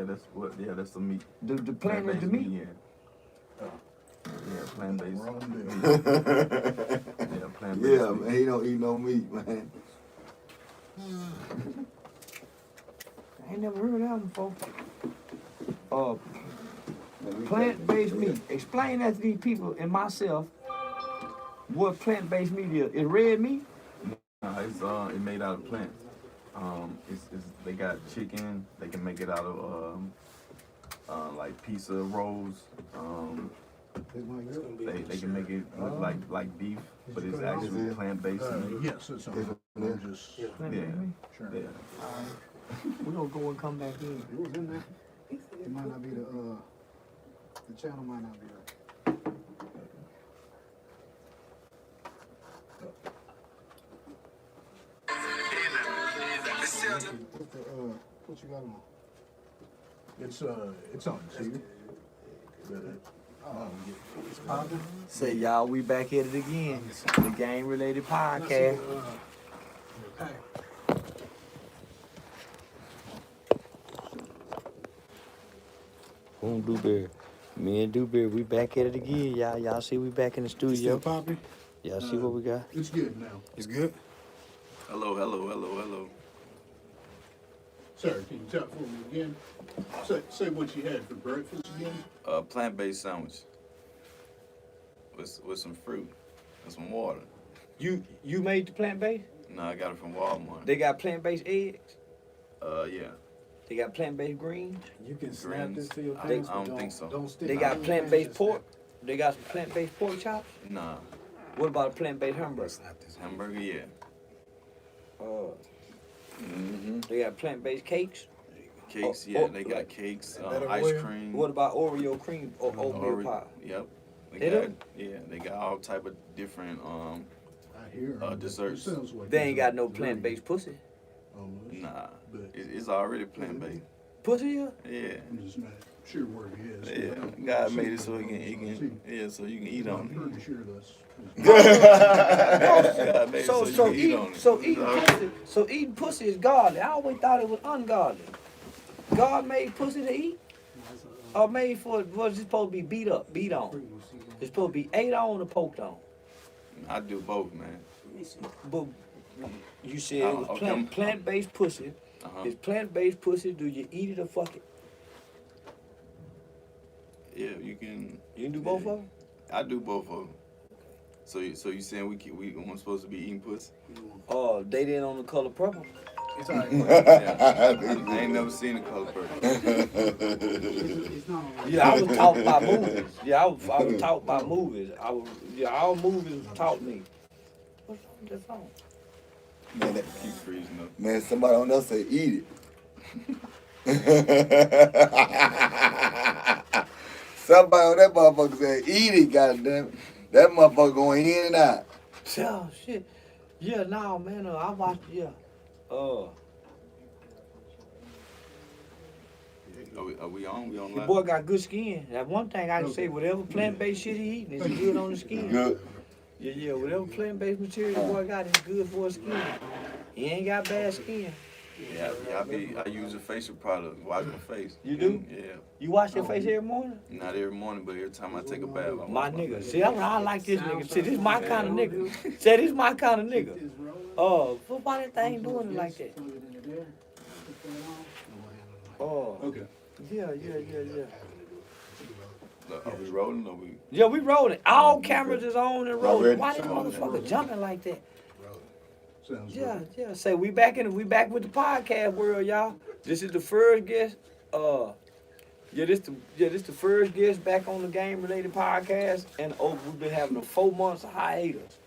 that's the meat. The plant is the meat? Yeah, plant-based. Plant-based. Yeah, man, he don't eat no meat, man. I ain't never heard of that one before. Plant-based meat. Explain that to these people and myself what plant-based meat is. Is red meat? No, it's made out of plants. They got chicken. They can make it out of like pizza rolls. They can make it look like beef, but it's actually plant-based. Yes, it's on. Just Sure. Yeah. We're gonna go and come back in. It was in there. It might not be the channel might not be right. What you got on? It's on too. It's popping. Say y'all, we back at it again. The game related podcast. Boom, Dewberry. Me and Dewberry, we back at it again, y'all. Y'all see we back in the studio. Still popping? Y'all see what we got? It's good now. It's good. Hello. Sir, can you tell for me again? Say what you had for breakfast again. Plant-based sandwich with some fruit and some water. You made the plant based? No, I got it from Walmart. They got plant based eggs. Yeah. They got plant based greens. You can snap Greens. this to your I pants, don't but think so. Don't stick They it got on plant your based pants. pork. They got some plant based pork chops. Nah. What about a plant based hamburger? Snap this. Hamburger, yeah. They got plant based cakes. Cakes, Oh, yeah. oh, They got cakes, better ice oil. cream. What about Oreo cream or oatmeal pie? Yep. They do? Yeah, they got all type of different I hear. desserts. It sounds like They ain't got no it's plant based pussy. almost. Nah. But It's already plant-based. Pussy here? Yeah. I'm just not sure where it is. Yeah, God made it so he can, so you can eat I'm on it. pretty sure that's. God made it so you can eat on it. So eating pussy is godly. I always thought it was ungodly. God made pussy to eat, or made for was it supposed to be beat up, beat on? It's supposed to be ate on or poked on. I do both, man. But you said it was Okay. plant-based pussy. Uh-huh. It's plant-based pussy. Do you eat it or fuck it? Yeah, you can. You can do both of them. I do both of them. So you saying we weren't supposed to be eating pussy? Oh, they didn't on the color purple. It's all right. Yeah. I ain't never seen a color purple. It's not on. Yeah, I was taught by movies. Yeah, I was taught by movies. All movies taught me. What's wrong with that phone? Man, Keep freezing up. man, somebody on there say eat it. Somebody on that motherfucker said eat it, goddamn. That motherfucker going in and out. Oh shit. Yeah, nah, man. I watched. Yeah. Are we on? We on The live? boy got good skin. That one thing I can say, whatever plant-based shit he eating is good on the skin. Good. Yeah, whatever plant-based material the boy got is good for his skin. He ain't got bad skin. Yeah, I use a facial product, wash my face. You do? Yeah. You wash your face every morning? Not every morning, but every time I take a bath, I wash My my nigga. face. See, that's why I like this nigga. See, this my kind of nigga. See, this my kind of nigga. Oh, why that thing doing it like that? Oh, Okay. yeah. Are we rolling or we? Yeah, we rolling. All cameras is on and rolling. Already? Why this motherfucker jumping like that? Sounds Yeah, right. yeah. Say we back with the podcast world, y'all. This is the first guest. This the first guest back on the game related podcast, and we've been having a 4 months of hiatus.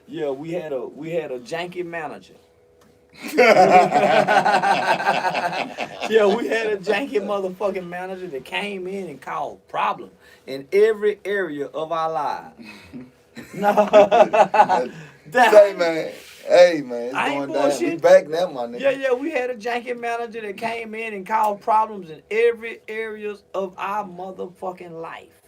Yeah, we had a janky manager. Yeah, we had a janky motherfucking manager that came in and caused problems in every area of our lives. No. Hey man, it's I ain't going down. We bullshit. back now, my nigga. Yeah, we had a janky manager that came in and caused problems in every areas of our motherfucking life.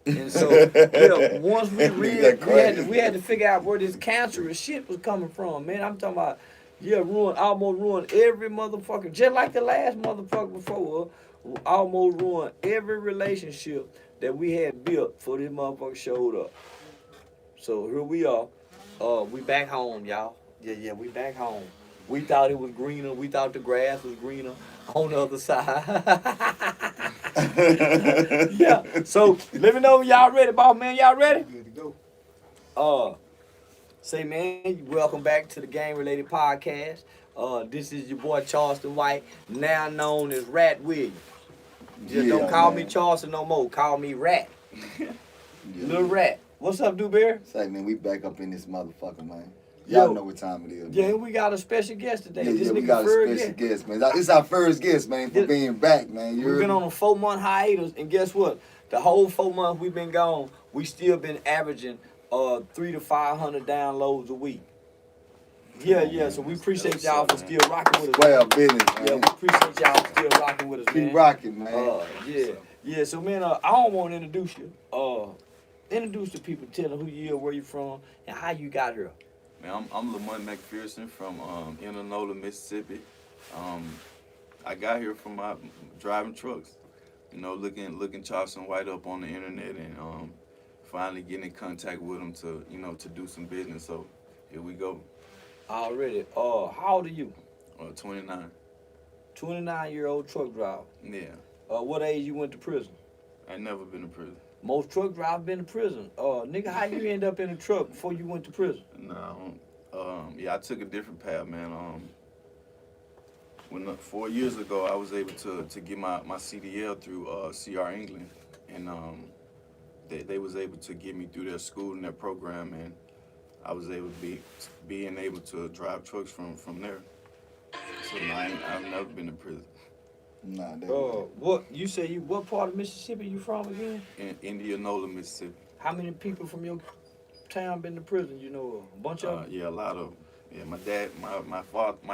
And so, yeah, once we read, we had to figure out where this cancerous shit was coming from, man. I'm talking about, Yeah, almost ruined every motherfucker. Just like the last motherfucker before, almost ruined every relationship that we had built before this motherfucker showed up. So here we are. We back home, y'all. Yeah, we back home. We thought it was greener. We thought the grass was greener on the other side. Yeah. So let me know when y'all ready, boss man. Y'all ready? Good to go. Say man, welcome back to the Game Related Podcast. This is your boy Charleston White, now known as Rat Williams. Just Yeah, don't call man. me Charleston no more. Call me Rat. Yeah. Little Rat. What's up, Dewberry? Say, man, we back up in this motherfucker, man. Yo. Y'all know what time it is. Yeah, man. we got a special guest today. Yeah, This yeah, we nigga got a first special guest. guest, man. It's our first guest, man, for This- being back, man. You We've heard been me? on a 4-month hiatus, and guess what? The whole 4 months we've been gone, we still been averaging 300 to 500 downloads a week. Yeah. So we appreciate y'all for still rocking with us. Square business, Yeah, man. we appreciate y'all for still rocking with us, man. Keep rocking, man. Yeah. So man, I don't want to introduce you. Introduce the people, tell them who you are, where you from, and how you got here. Man, I'm LaMont McPherson from Indianola, Mississippi. I got here from my driving trucks, you know, looking Charleston White up on the internet, and finally getting in contact with him to do some business. So here we go. Already. How old are you? 29. 29-year-old truck driver. Yeah, What age you went to prison? I ain't never been to prison. Most truck drivers been to prison. Nigga, how you end up in a truck before you went to prison? No, I took a different path, man. 4 years ago, I was able to get my CDL through CR England, and they was able to get me through their school and their program, and I was able to being able to drive trucks from there. So no, I've never been to prison. Nah, that What part of Mississippi you from again? In Indianola, Mississippi. How many people from your town been to prison? You know, a bunch of them? Yeah, a lot of. Yeah, my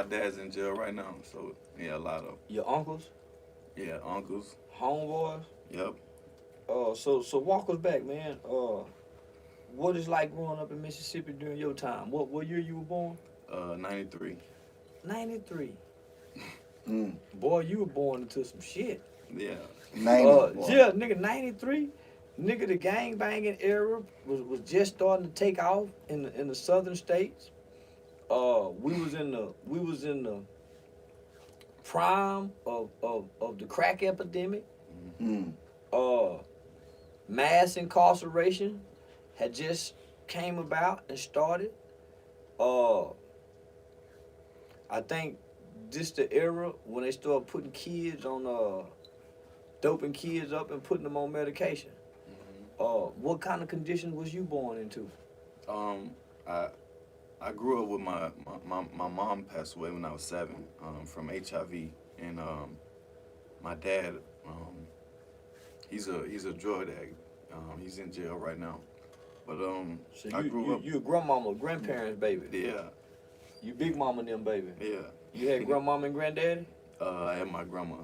dad's in jail right now, so yeah, a lot of. Your uncles, Yeah, uncles. homeboys? Yep. So walk us back, man. What is like growing up in Mississippi during your time? What year you were born? 93. 93. Mm. Boy, you were born into some shit. Yeah. 90, boy. Yeah, nigga, 93. Nigga, the gang banging era was just starting to take off in the southern states. We was in the prime of the crack epidemic. Mm. Mass incarceration had just came about and started. I think this the era when they start putting kids on doping kids up and putting them on medication. What kind of conditions was you born into? I grew up with my mom passed away when I was 7 from HIV, and my dad he's a drug addict. He's in jail right now. But So I grew up. you a grandmama, grandparents, baby. Yeah, You big mama and them, baby. yeah. You had grandmama and granddaddy? I had my grandma.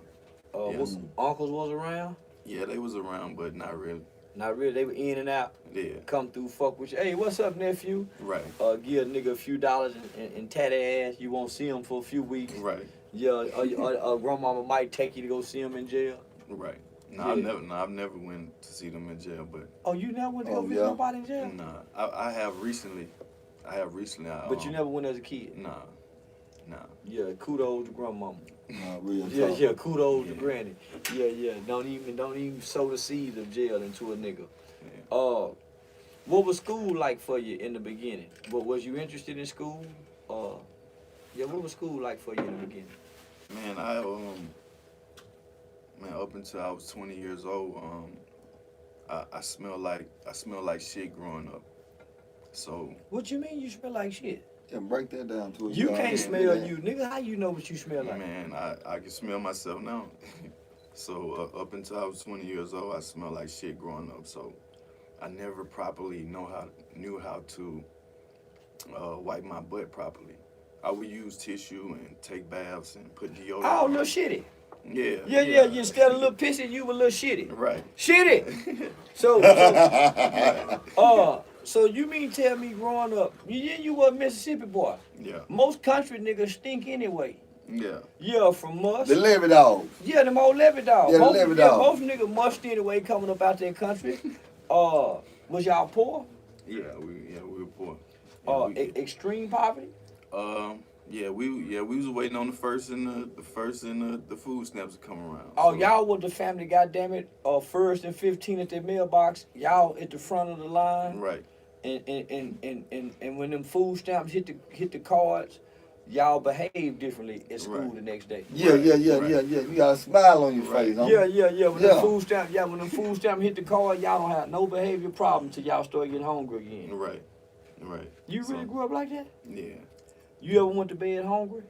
What Yes. uncles was around? Yeah, they was around, but not really. Not really. They were in and out. Yeah, Come through, fuck with you. Hey, what's up, nephew? right, Give a nigga a few dollars and tat ass. You won't see him for a few weeks. right, Yeah, grandmama might take you to go see him in jail. right. Yeah. I've never went to see them in jail, but Oh, you never went to go Oh, visit yeah. nobody in jail? nah, I have recently. But you never went as a kid. Nah. Yeah, kudos to grandmama. Nah, real talk. Yeah, kudos to Yeah. granny. Yeah. Don't even sow the seeds of jail into a nigga. Yeah. What was school like for you in the beginning? Was you interested in school? What was school like for you in the beginning? Man, up until I was 20 years old, I smelled like shit growing up. So What you mean you smell like shit? Yeah, break that down to us. You Y'all can't hear smell that? you, nigga. How you know what you smell like? man, I can smell myself now. So up until I was 20 years old, I smelled like shit growing up. So I never properly knew how to wipe my butt properly. I would use tissue and take baths and put deodorant. Oh, on. little shitty. Yeah. Yeah. You instead of little pissy, you were little shitty. Right. Shitty. So So you mean tell me growing up, you was a Mississippi boy. Yeah. Most country niggas stink anyway. Yeah. Yeah, from us. The levy dogs. Yeah, them old levy dogs. Yeah, the most, levy dogs. most niggas musty anyway coming up out that country. Was y'all poor? Yeah, we were poor. Yeah, Extreme poverty? We was waiting on the first and the food stamps to come around. Oh, So, y'all was the family, goddammit, first and 15 at their mailbox. Y'all at the front of the line. Right. And when them food stamps hit the cards, y'all behave differently at school Right. the next day. Yeah. You got a smile on your face, huh? Yeah. When Yeah. them food stamp hit the card, y'all don't have no behavior problem till y'all start getting hungry again. Right. You really grew up like that? Yeah. You ever went to bed hungry?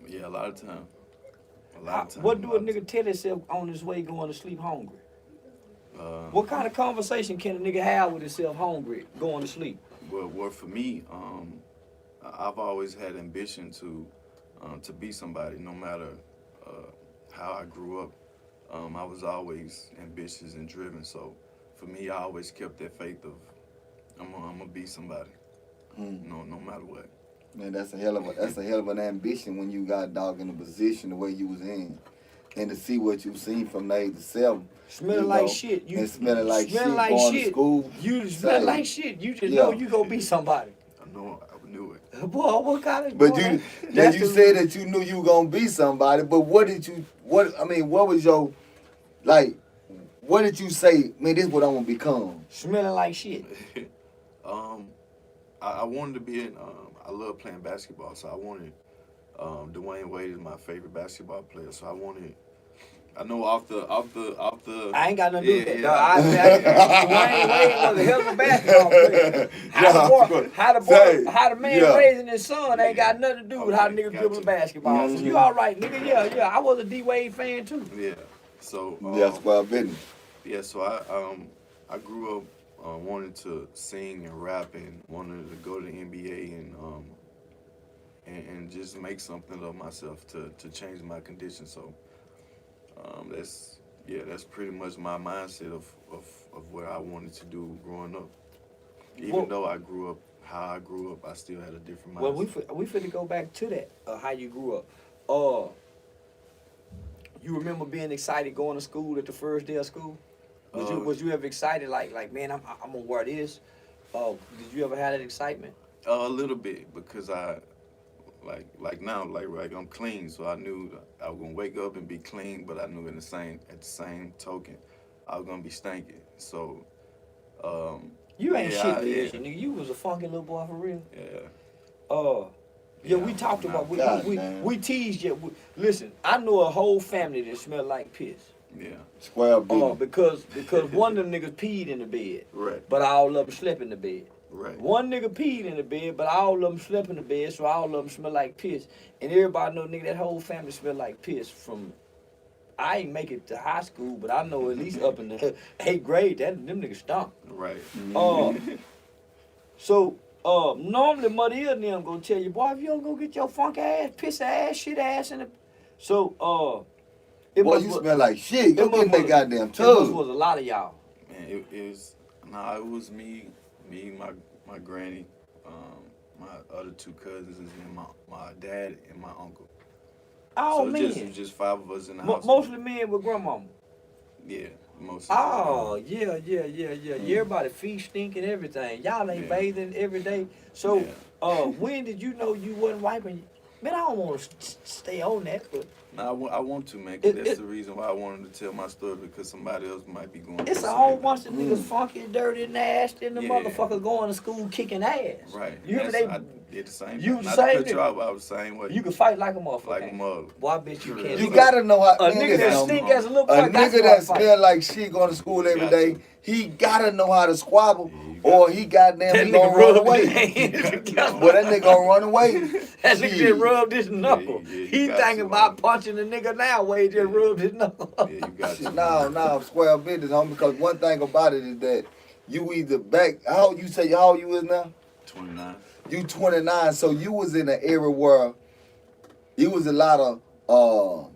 Yeah, a lot of time. What do a nigga tell himself on his way going to sleep hungry? What kind of conversation can a nigga have with himself hungry going to sleep? Well, for me, I've always had ambition to be somebody, no matter how I grew up. I was always ambitious and driven. So for me, I always kept that faith of I'm gonna be somebody. No matter what. Man, that's a hell of an ambition when you got dog in the position the way you was in, and to see what you seen from the age of 7. Smelling like shit. You and smelling like shit. Smelling like going shit. to school. You smell like shit. You just Yeah. know you gonna be somebody. I knew it. Boy, what kind of? But boy, you that's you the- said that you knew you were gonna be somebody. But what was your what did you say? Man, this is what I'm gonna become. smelling like shit. I wanted to be in. I love playing basketball, so I wanted. Dwayne Wade is my favorite basketball player, so I wanted. I know off the. I ain't got nothing to do with that. Yeah. Dog. Dwayne Wade was a hell of a basketball player. How the man Yeah. raising his son ain't got nothing to do with how Okay, niggas gotcha. dribble basketball. So you all right, nigga? Yeah. I was a D Wade fan too. Yeah. So. That's why I've been. Yeah. So I grew up wanting to sing and rap and wanted to go to the NBA and just make something of myself to change my condition. So that's pretty much my mindset of what I wanted to do growing up. Even though I grew up how I grew up, I still had a different mindset. Well, we finna go back to that. How you grew up. You remember being excited going to school at the first day of school? Was you ever excited like man, I'm gonna wear this? Did you ever have that excitement? A little bit, because I like now I'm clean, so I knew I was gonna wake up and be clean, but I knew at the same token I was gonna be stinking. So You ain't yeah, shit, yeah. nigga. You was a funky little boy for real. Yeah. Yeah, we talked about God, we teased you. Listen, I know a whole family that smell like piss. Yeah. Square business. Because one of them niggas peed in the bed, Right. but all of them slept in the bed. Right. One nigga peed in the bed, but all of them slept in the bed, so all of them smell like piss. And everybody know, nigga, that whole family smell like piss from. I ain't make it to high school, but I know at least up in the 8th grade, them niggas stunk. Right. So normally Muddy Hill and them gonna tell you, boy, if you don't go get your funk ass, piss ass, shit ass in the. So it Boy, must you was- smell like shit. Go it get in that must- goddamn It must tub. was a lot of y'all. Man, it was me, my granny, my other 2 cousins, and my dad and my uncle. Oh so man, it was just 5 of us in the house. mostly men with grandmama. Yeah, mostly. Oh yeah. Everybody feet stink and everything. Y'all ain't Yeah. bathing every day. So Yeah. when did you know you wasn't wiping? Man, I don't want to stay on that, but No, I want to, man, 'cause It- that's it- the reason why I wanted to tell my story, because somebody else might be going it's through a whole something. bunch of niggas funky, dirty, nasty, and the Yeah. motherfucker going to school kicking ass. Right. You Yes, they, I did the same you thing. the Not same to cut you nigga. off, but I was the same way. you can fight like a motherfucker. like a mug. Boy, I bet you can. You gotta know how. A man, nigga that listen, stink as a little boy. A got nigga to that fight. smell like shit going to school every Got day, to. he gotta know how to squabble, Yeah, you got or to. he goddamn That he nigga gonna run rubbed away. his hands together. Boy, that nigga gonna run away. That nigga Shit. just rubbed his knuckle. you He got thinking to, about homie. punching the nigga now. Where he just Yeah. rubbed his knuckle. Yeah, you got to. No, square business, homie. Because one thing about it is that you either back. How old you is now? 29. You 29, so you was in an era where it was a lot of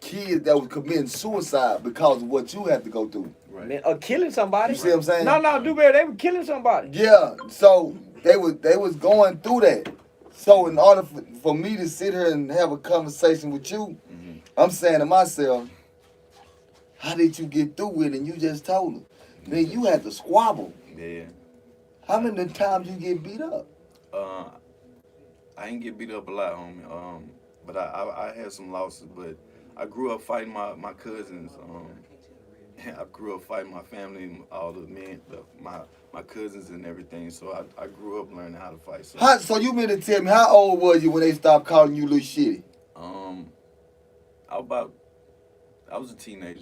kids that was committing suicide because of what you had to go through. Right. Man, killing somebody. You see what I'm saying? No, Dewberry, they were killing somebody. Yeah, so they was going through that. So in order for me to sit here and have a conversation with you, I'm saying to myself, how did you get through it? And you just told them. Then you had to squabble. Yeah. How many times you get beat up? I ain't get beat up a lot, homie. But I had some losses. But I grew up fighting my cousins. I grew up fighting my family, all the men, my cousins and everything. So I grew up learning how to fight. So you mean to tell me, how old was you when they stopped calling you little shitty? I was a teenager.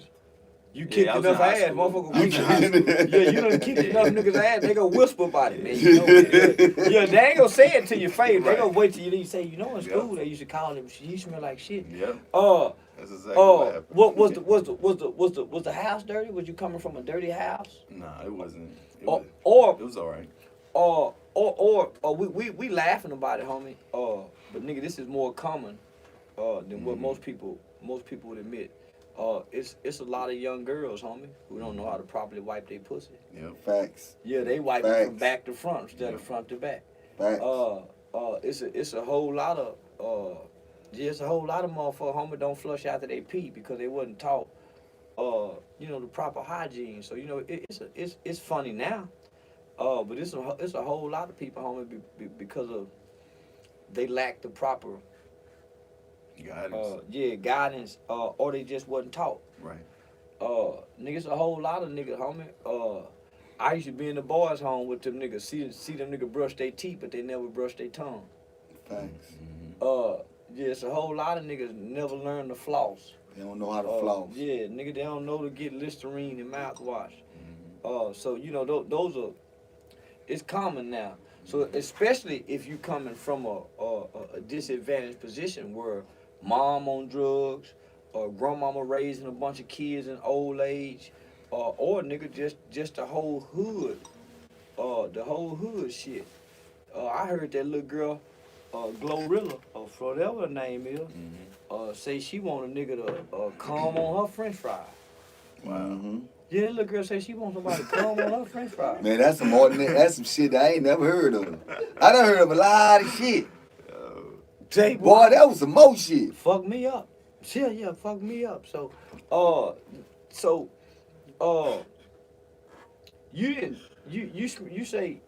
You Yeah, kicked I was enough in high ass, school. motherfucker. Yeah, you done kicked enough niggas' ass. They gonna whisper about it, man. You know it. Yeah, they ain't gonna say it to your face. They gonna wait till you leave. Say, you know, in school they used to call him. He smell like shit. Yeah. That's exactly what happened. Was the house dirty? Was you coming from a dirty house? Nah, it wasn't. It Or was all right. We laughing about it, homie. But nigga, this is more common than what most people would admit. It's a lot of young girls, homie, who don't know how to properly wipe their pussy. Yep. Facts. Yeah, they wipe it from back to front instead of front to back. Facts. It's a whole lot of it's a whole lot of motherfuckers, homie, don't flush after they pee because they wasn't taught the proper hygiene. So it's funny now. But it's a whole lot of people, homie, because of they lack the proper Guidance. guidance, or they just wasn't taught. Right. Niggas, a whole lot of niggas, homie. I used to be in the boys' home with them niggas, see them niggas brush their teeth, but they never brush their tongue. Thanks. It's a whole lot of niggas never learn to floss. They don't know how to floss. Yeah, nigga, they don't know to get Listerine and mouthwash. So those are, it's common now. So especially if you coming from a disadvantaged position where mom on drugs, or grandmama raising a bunch of kids in old age, or nigga just the whole hood, the whole hood shit. I heard that little girl, Glorilla, or whatever her name is, say she want a nigga to come on her French fry. Wow. Mm-hmm. Yeah, that little girl say she want somebody to come on her French fry. Man, that's some ordinary. That's some shit that I ain't never heard of. I done heard of a lot of shit. Boy, that was some more shit. Fuck me up. Yeah, fuck me up. So, you say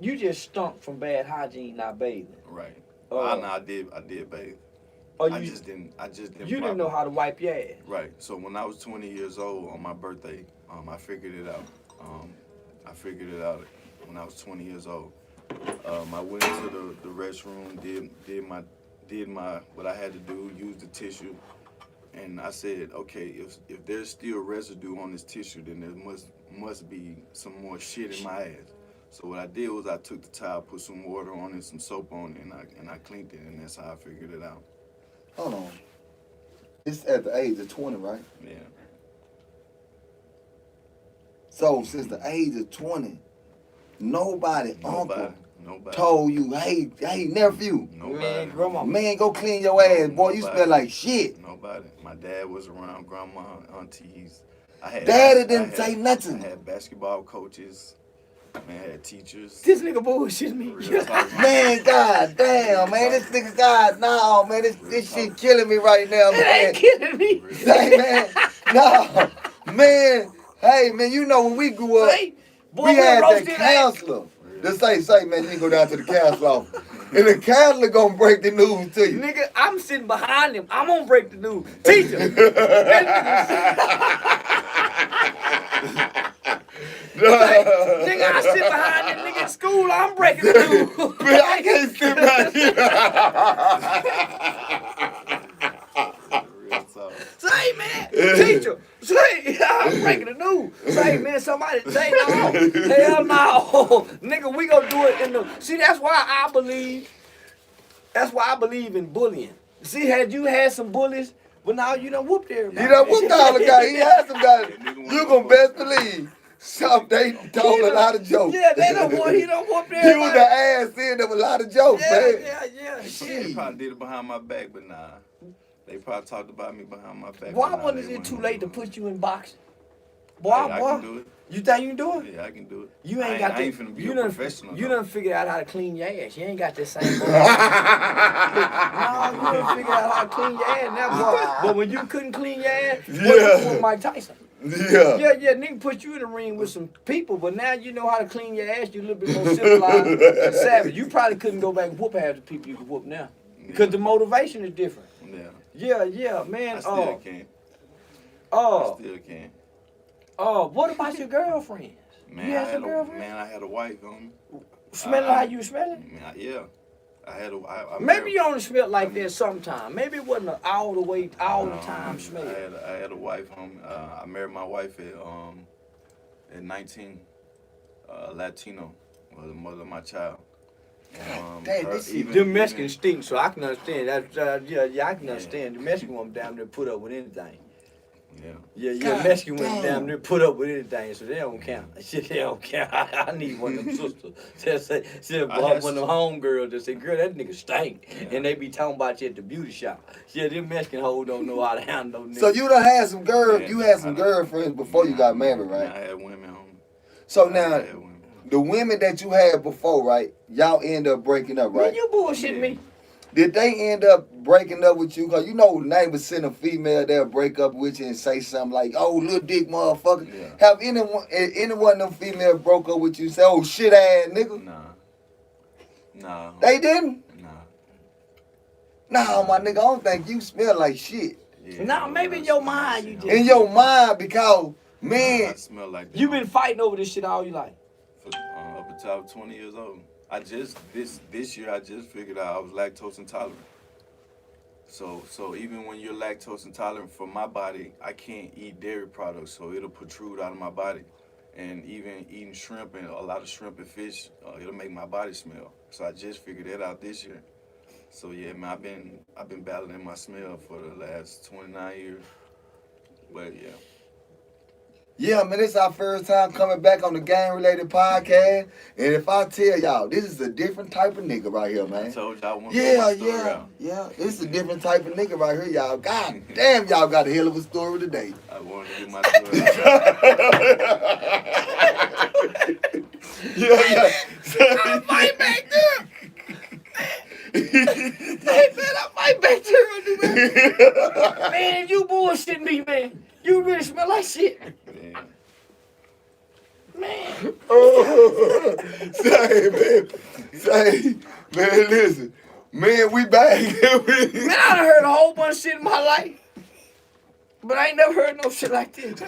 you just stunk from bad hygiene not bathing. Right. I did bathe. Or I just didn't. You didn't know how to wipe your ass. Right. So when I was 20 years old on my birthday, I figured it out. I figured it out when I was 20 years old. I went into the restroom, did my what I had to do, used the tissue, and I said, okay, if there's still residue on this tissue, then there must be some more shit in my ass. So what I did was I took the towel, put some water on it, some soap on it, and I cleaned it, and that's how I figured it out. Hold on. It's at the age of 20, right? Yeah. So since the age of 20, nobody Nobody. told you, hey, nephew, Nobody. Grandma. man, go clean your ass, boy. You Nobody. smell like shit. Nobody. My dad was around, grandma, aunties. Daddy didn't say nothing. I had basketball coaches. I had teachers. This nigga bullshit me. Real talk. Man, god damn, man, this nigga, god, no, man, this shit killing me right now, It man. ain't kidding me. Say, man, no, man, hey, man, you know when we grew up, Hey, boy, we had that roasted ass. counselor. Just say, man, you can go down to the counselor office. And the counselor gonna break the news to you. Nigga, I'm sitting behind him. I'm gonna break the news. Teacher. Nigga, I sit behind that nigga in school. I'm breaking the news. Man, I can't sit back here. Real talk. Say, man, teacher. Say, I'm breaking the news. Say, man, somebody say no. Hell no. Nigga, we gonna do it in the. See, that's why I believe in bullying. See, had you had some bullies, but now you done whooped everybody. You done whooped all the guys. He had some guys. You gonna best believe. Some they told a lot of jokes. Yeah, he done whooped everybody. He was the ass in of a lot of jokes, man. Yeah. They Shit. probably did it behind my back, but nah. They probably talked about me behind my back. Why but nah, wasn't they it too wouldn't late to know. put you in boxing? Boy, Hey, I boy. can do it. You think you can do it? Yeah, I can do it. You ain't I got I ain't that. finna be You a done, professional. you though. done figured out how to clean your ass. You ain't got that same. No, you done figured out how to clean your ass now, boy. But when you couldn't clean your ass, boy, you was Mike Tyson. Yeah. Yeah, nigga put you in the ring with some people, but now you know how to clean your ass. You a little bit more civilized and savage. You probably couldn't go back and whoop half the people you can whoop now. Because the motivation is different. Yeah, man. I still can. Oh, I still can. what about your girlfriend? Man, You I had had some girlfriend? I had a wife on me. Smelling how you smelling? Man, yeah. I had a. I Maybe married- you only smelled like that sometime. Maybe it wasn't all the time smell. I had a wife on me. I married my wife at 19. Latino, was the mother of my child. Dang, her- this shit- even- Them Mexican even- stink, so I can understand that. Yeah, I can understand. The Mexican woman down there put up with anything. Yeah. Yeah, Mexican women damn. down there put up with anything, so they don't count. Shit, they don't count. I need one of them sisters. She I had one of them homegirls that say, girl, that nigga stink. Yeah. And they be talking about you at the beauty shop. Yeah, them Mexican hoes don't know how to handle them niggas. So you done had some Yeah, you had some I know. girlfriends before you got married, Yeah, right? I had women on me. So I now, had women. the women that you had before, right? Y'all end up breaking up, Man, right? you bullshit me. Did they end up breaking up with you? Cause you know, neighbors send a female, they'll break up with you and say something like, "Oh, little dick motherfucker." Yeah. Have anyone of them females broke up with you and say, "Oh, shit ass nigga"? Nah. They didn't. Nah. Nah, my nigga, I don't think you smell like shit Yeah, Nah, maybe in your mind you shit, do. in your mind because I man, smell like You been fighting over this shit all your life. for, up until I was 20 years old. I just this year I just figured out I was lactose intolerant. So even when you're lactose intolerant, for my body, I can't eat dairy products, so it'll protrude out of my body. And even eating shrimp and a lot of shrimp and fish, it'll make my body smell. So I just figured that out this year. So yeah, man, I've been battling my smell for the last 29 years. But yeah. yeah, man, it's our first time coming back on the gang related podcast. And if I tell y'all, this is a different type of nigga right here, I man. told y'all I want to get my story out. Yeah. It's a different type of nigga right here, y'all. God damn, y'all got a hell of a story today. I wanted to get my story out. Yeah. I'm fight back there. Hey, man, I'm fight back there. Man, you bullshit me, man. You really smell like shit. Yeah. Man. Say, man, listen. Man, we back. Man, I done heard a whole bunch of shit in my life. But I ain't never heard no shit like this. A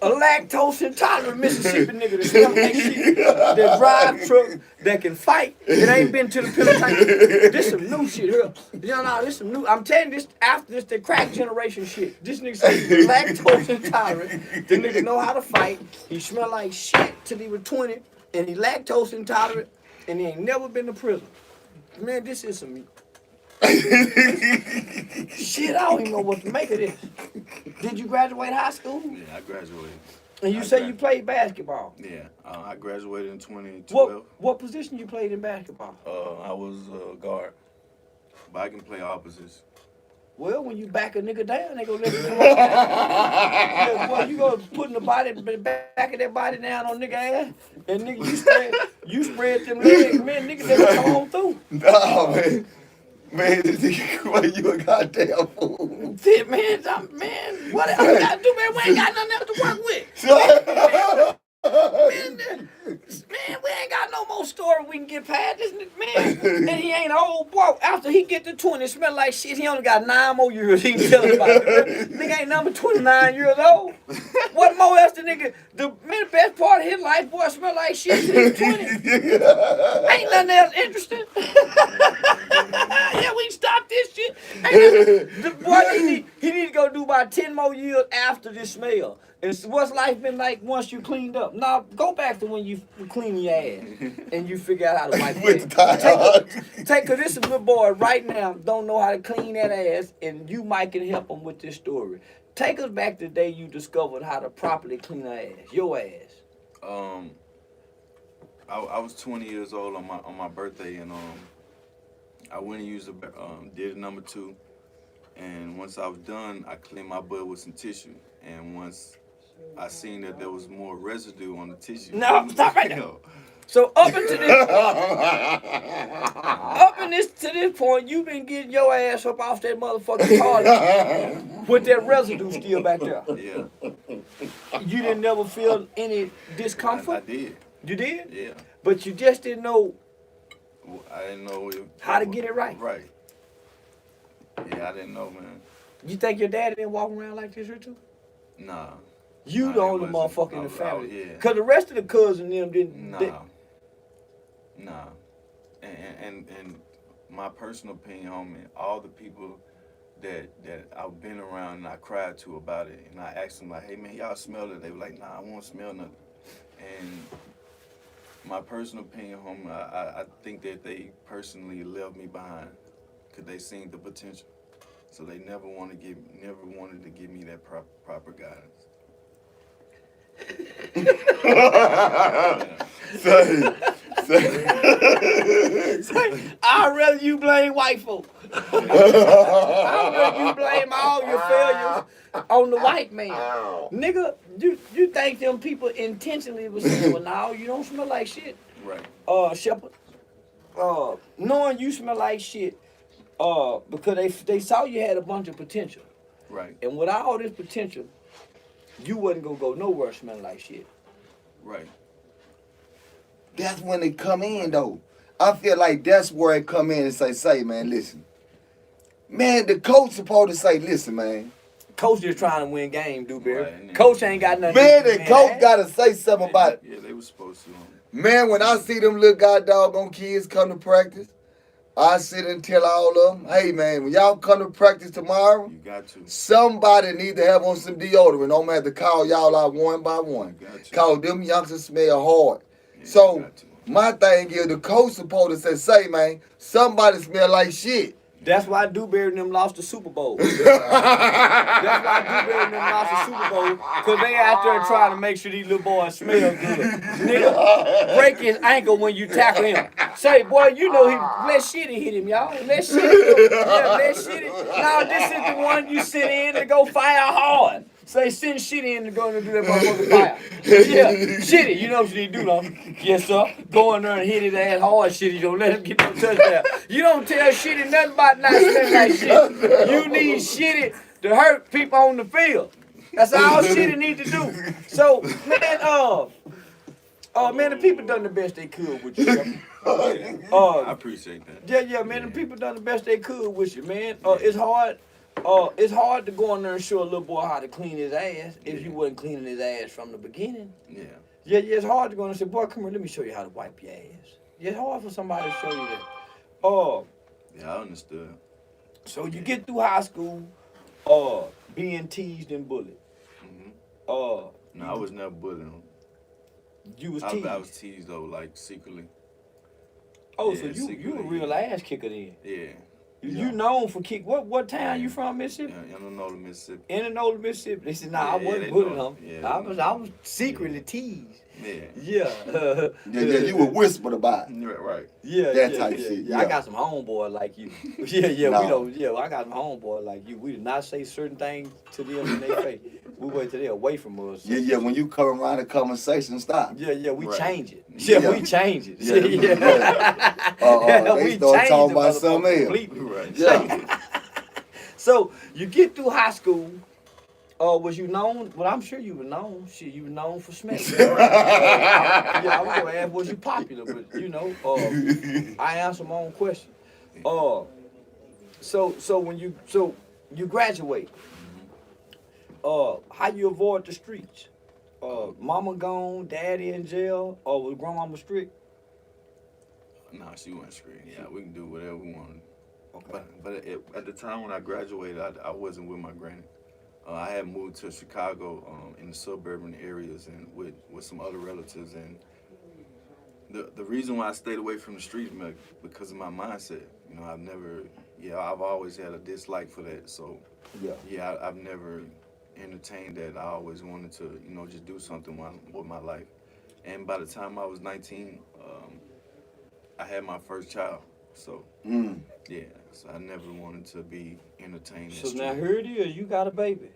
lactose intolerant Mississippi nigga that smell like shit, that drive truck, that can fight, that ain't been to the penitentiary. This some new shit here. You know, this some new. I'm telling you, this after this, the crack generation shit. This nigga say he lactose intolerant. The nigga know how to fight. He smell like shit till he was 20, and he lactose intolerant, and he ain't never been to prison. Man, this is some. Shit, I don't even know what to make of this. Did you graduate high school? Yeah, I graduated. And you I say you played basketball. Yeah, I graduated in 2012. What position you played in basketball? I was guard, but I can play opposites. Well, when you back a nigga down, they gonna let you come on. Yeah, boy, you gonna putting the back of that body down on nigga ass, and nigga you spread them legs, man. Nigga never come on through. Nah, man. Man, this nigga, why you a goddamn fool? Shit, man, what else we gotta do, man? We ain't got nothing else to work with. Man, we ain't got no more story we can get past this man. And he ain't old boy. After he get to 20, smell like shit. He only got 9 more years he can tell about it. Nigga ain't number 29 years old. What more else the nigga? The best part of his life, boy, smell like shit till he's 20. Ain't nothing else interesting. Yeah, we stop this shit. The boy, he need to go do about 10 more years after this smell. And what's life been like once you cleaned up? Now, go back to when you clean your ass and you figure out how to wipe With that. Take this little boy right now don't know how to clean that ass, and you might can help him with this story. Take us back to the day you discovered how to properly clean her ass, your ass. I was 20 years old on my birthday, and I went and used did a number 2. And once I was done, I cleaned my butt with some tissue. And once I seen that there was more residue on the tissue. No, stop right you now. know, So up until to this point, you've been getting your ass up off that motherfucking toilet with that residue still back there. Yeah, You didn't never feel any I discomfort? did. You did? Yeah. But you just didn't know Well, I didn't know how to get it right. Right. Yeah, I didn't know, man. You think your daddy didn't walk around like this here too? Nah. You Nah, the it only wasn't. motherfucker in the I- family. yeah. Cause the rest of the cousins them didn't. Nah. Nah. And my personal opinion, homie, all the people that I've been around and I cried to about it, and I asked them like, hey man, y'all smell it? They were like, nah, I won't smell nothing. And my personal opinion, homie, I think that they personally left me behind because they seen the potential. So they never wanted to give me that proper guidance. I'd rather you blame white folk. I'd rather you blame all your failures on the white man. Nigga, you think them people intentionally was saying, well, now you don't smell like shit. Right. Shepherd. Knowing you smell like shit, because they saw you had a bunch of potential. Right. And with all this potential, you wasn't gonna go nowhere smelling like shit. Right. That's when it come in though. I feel like that's where it come in and say, man, listen. Man, the coach supposed to say, listen, man. Coach just trying to win game, Dewberry. Right, and then- Coach ain't got nothing. Man, to the do, coach man. gotta say something about it. Yeah, they were supposed to. Man, when I see them little doggone kids come to practice, I sit and tell all of them, hey man, when y'all come to practice tomorrow, You got to. somebody need to have on some deodorant. I'm gonna have to call y'all out one by one. You got to. Cause them youngsters smell hard. Yeah, So you got to. my thing is the coach supposed to say, man, somebody smell like shit. That's why Dewberry and them lost the Super Bowl. That's why Dewberry and them lost the Super Bowl. Because they out there trying to make sure these little boys smell good. Nigga, break his ankle when you tackle him. Say, boy, you know he let shitty hit him, y'all. Let shitty. Yeah, let shitty. Now this is the one you sit in to go fire hard. Say, send shitty in to go and do that motherfucking fire. Yeah, shitty. You know what you need to do, though. Yes, sir. Go in there and hit his ass hard, shitty. Don't let him get no touchdown. You don't tell shitty nothing about not smelling like shit. You need shitty to hurt people on the field. That's all shitty need to do. So, man, the people done the best they could with you. I appreciate that. Yeah, man, the people done the best they could with you, man. It's hard. It's hard to go in there and show a little boy how to clean his ass if you wasn't cleaning his ass from the beginning. Yeah. Yeah, it's hard to go in and say, boy, come here, let me show you how to wipe your ass. Yeah, it's hard for somebody to show you that. Yeah, I understood. So you get through high school, being teased and bullied. No, I was never bullied. You was teased. I was teased though, like secretly. Oh, yeah, so you a secretly, real ass kicker then. Yeah. You known for kick. What town you from, Mississippi? Yeah, Illinois, Mississippi. Illinois, Mississippi. They said, nah, I Yeah, wasn't they bullying know. him. Yeah, I they was know. secretly teased. Yeah. Yeah. Yeah, you were whispered about it. Right. Yeah, That yeah, type yeah, shit, yeah. I yeah. got some homeboy like you. Yeah, No. we don't. Yeah, I got some homeboy like you. We did not say certain things to them in their face. We wait till they're away from us. Yeah, when you come around the conversation, stop. Yeah, we Right. change it. Yeah, Yeah. we change it. Yeah, Yeah, they we start change talking the about motherfucker something else. completely. Right. Yeah. So you get through high school. Was you known? Well, I'm sure you were known. Shit, you were known for smelling. Yeah, I was gonna ask, was you popular? But you know, I answer my own question. So when you graduate, how you avoid the streets? Mama gone, daddy in jail, or was grandmama strict? Nah, she went straight. Yeah, we can do whatever we want. Okay. But at the time when I graduated, I wasn't with my granny. I had moved to Chicago in the suburban areas and with some other relatives. And the reason why I stayed away from the streets was because of my mindset. You know, I've always had a dislike for that. So yeah, I've never entertained that. I always wanted to, you know, just do something with my life. And by the time I was 19, I had my first child. So Mm. yeah, so I never wanted to be entertained. So now here it is. You got a baby.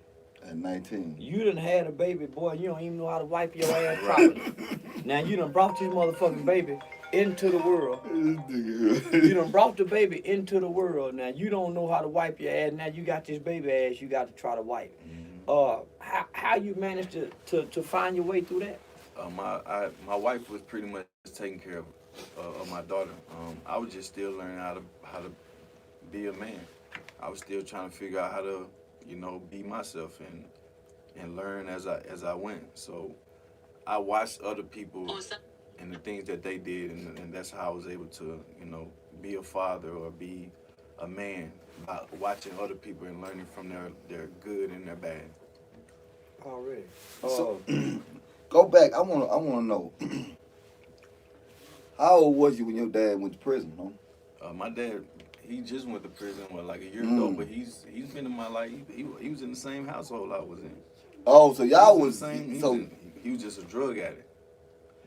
At 19. You done had a baby, boy. You don't even know how to wipe your ass properly. Now you done brought this motherfucking baby into the world. You done brought the baby into the world. Now you don't know how to wipe your ass. Now you got this baby ass you got to try to wipe. How you managed to find your way through that? My wife was pretty much taking care of my daughter. I was just still learning how to be a man. I was still trying to figure out how to, be myself and learn as I went. So I watched other people and the things that they did, and that's how I was able to, be a father or be a man by watching other people and learning from their good and their bad. Already. So, go back. I wanna know. How old was you when your dad went to prison, huh? My dad, he just went to prison like a year ago, but he's been in my life. He was in the same household I was in. Oh, so y'all He was the same. so. He was just a drug addict.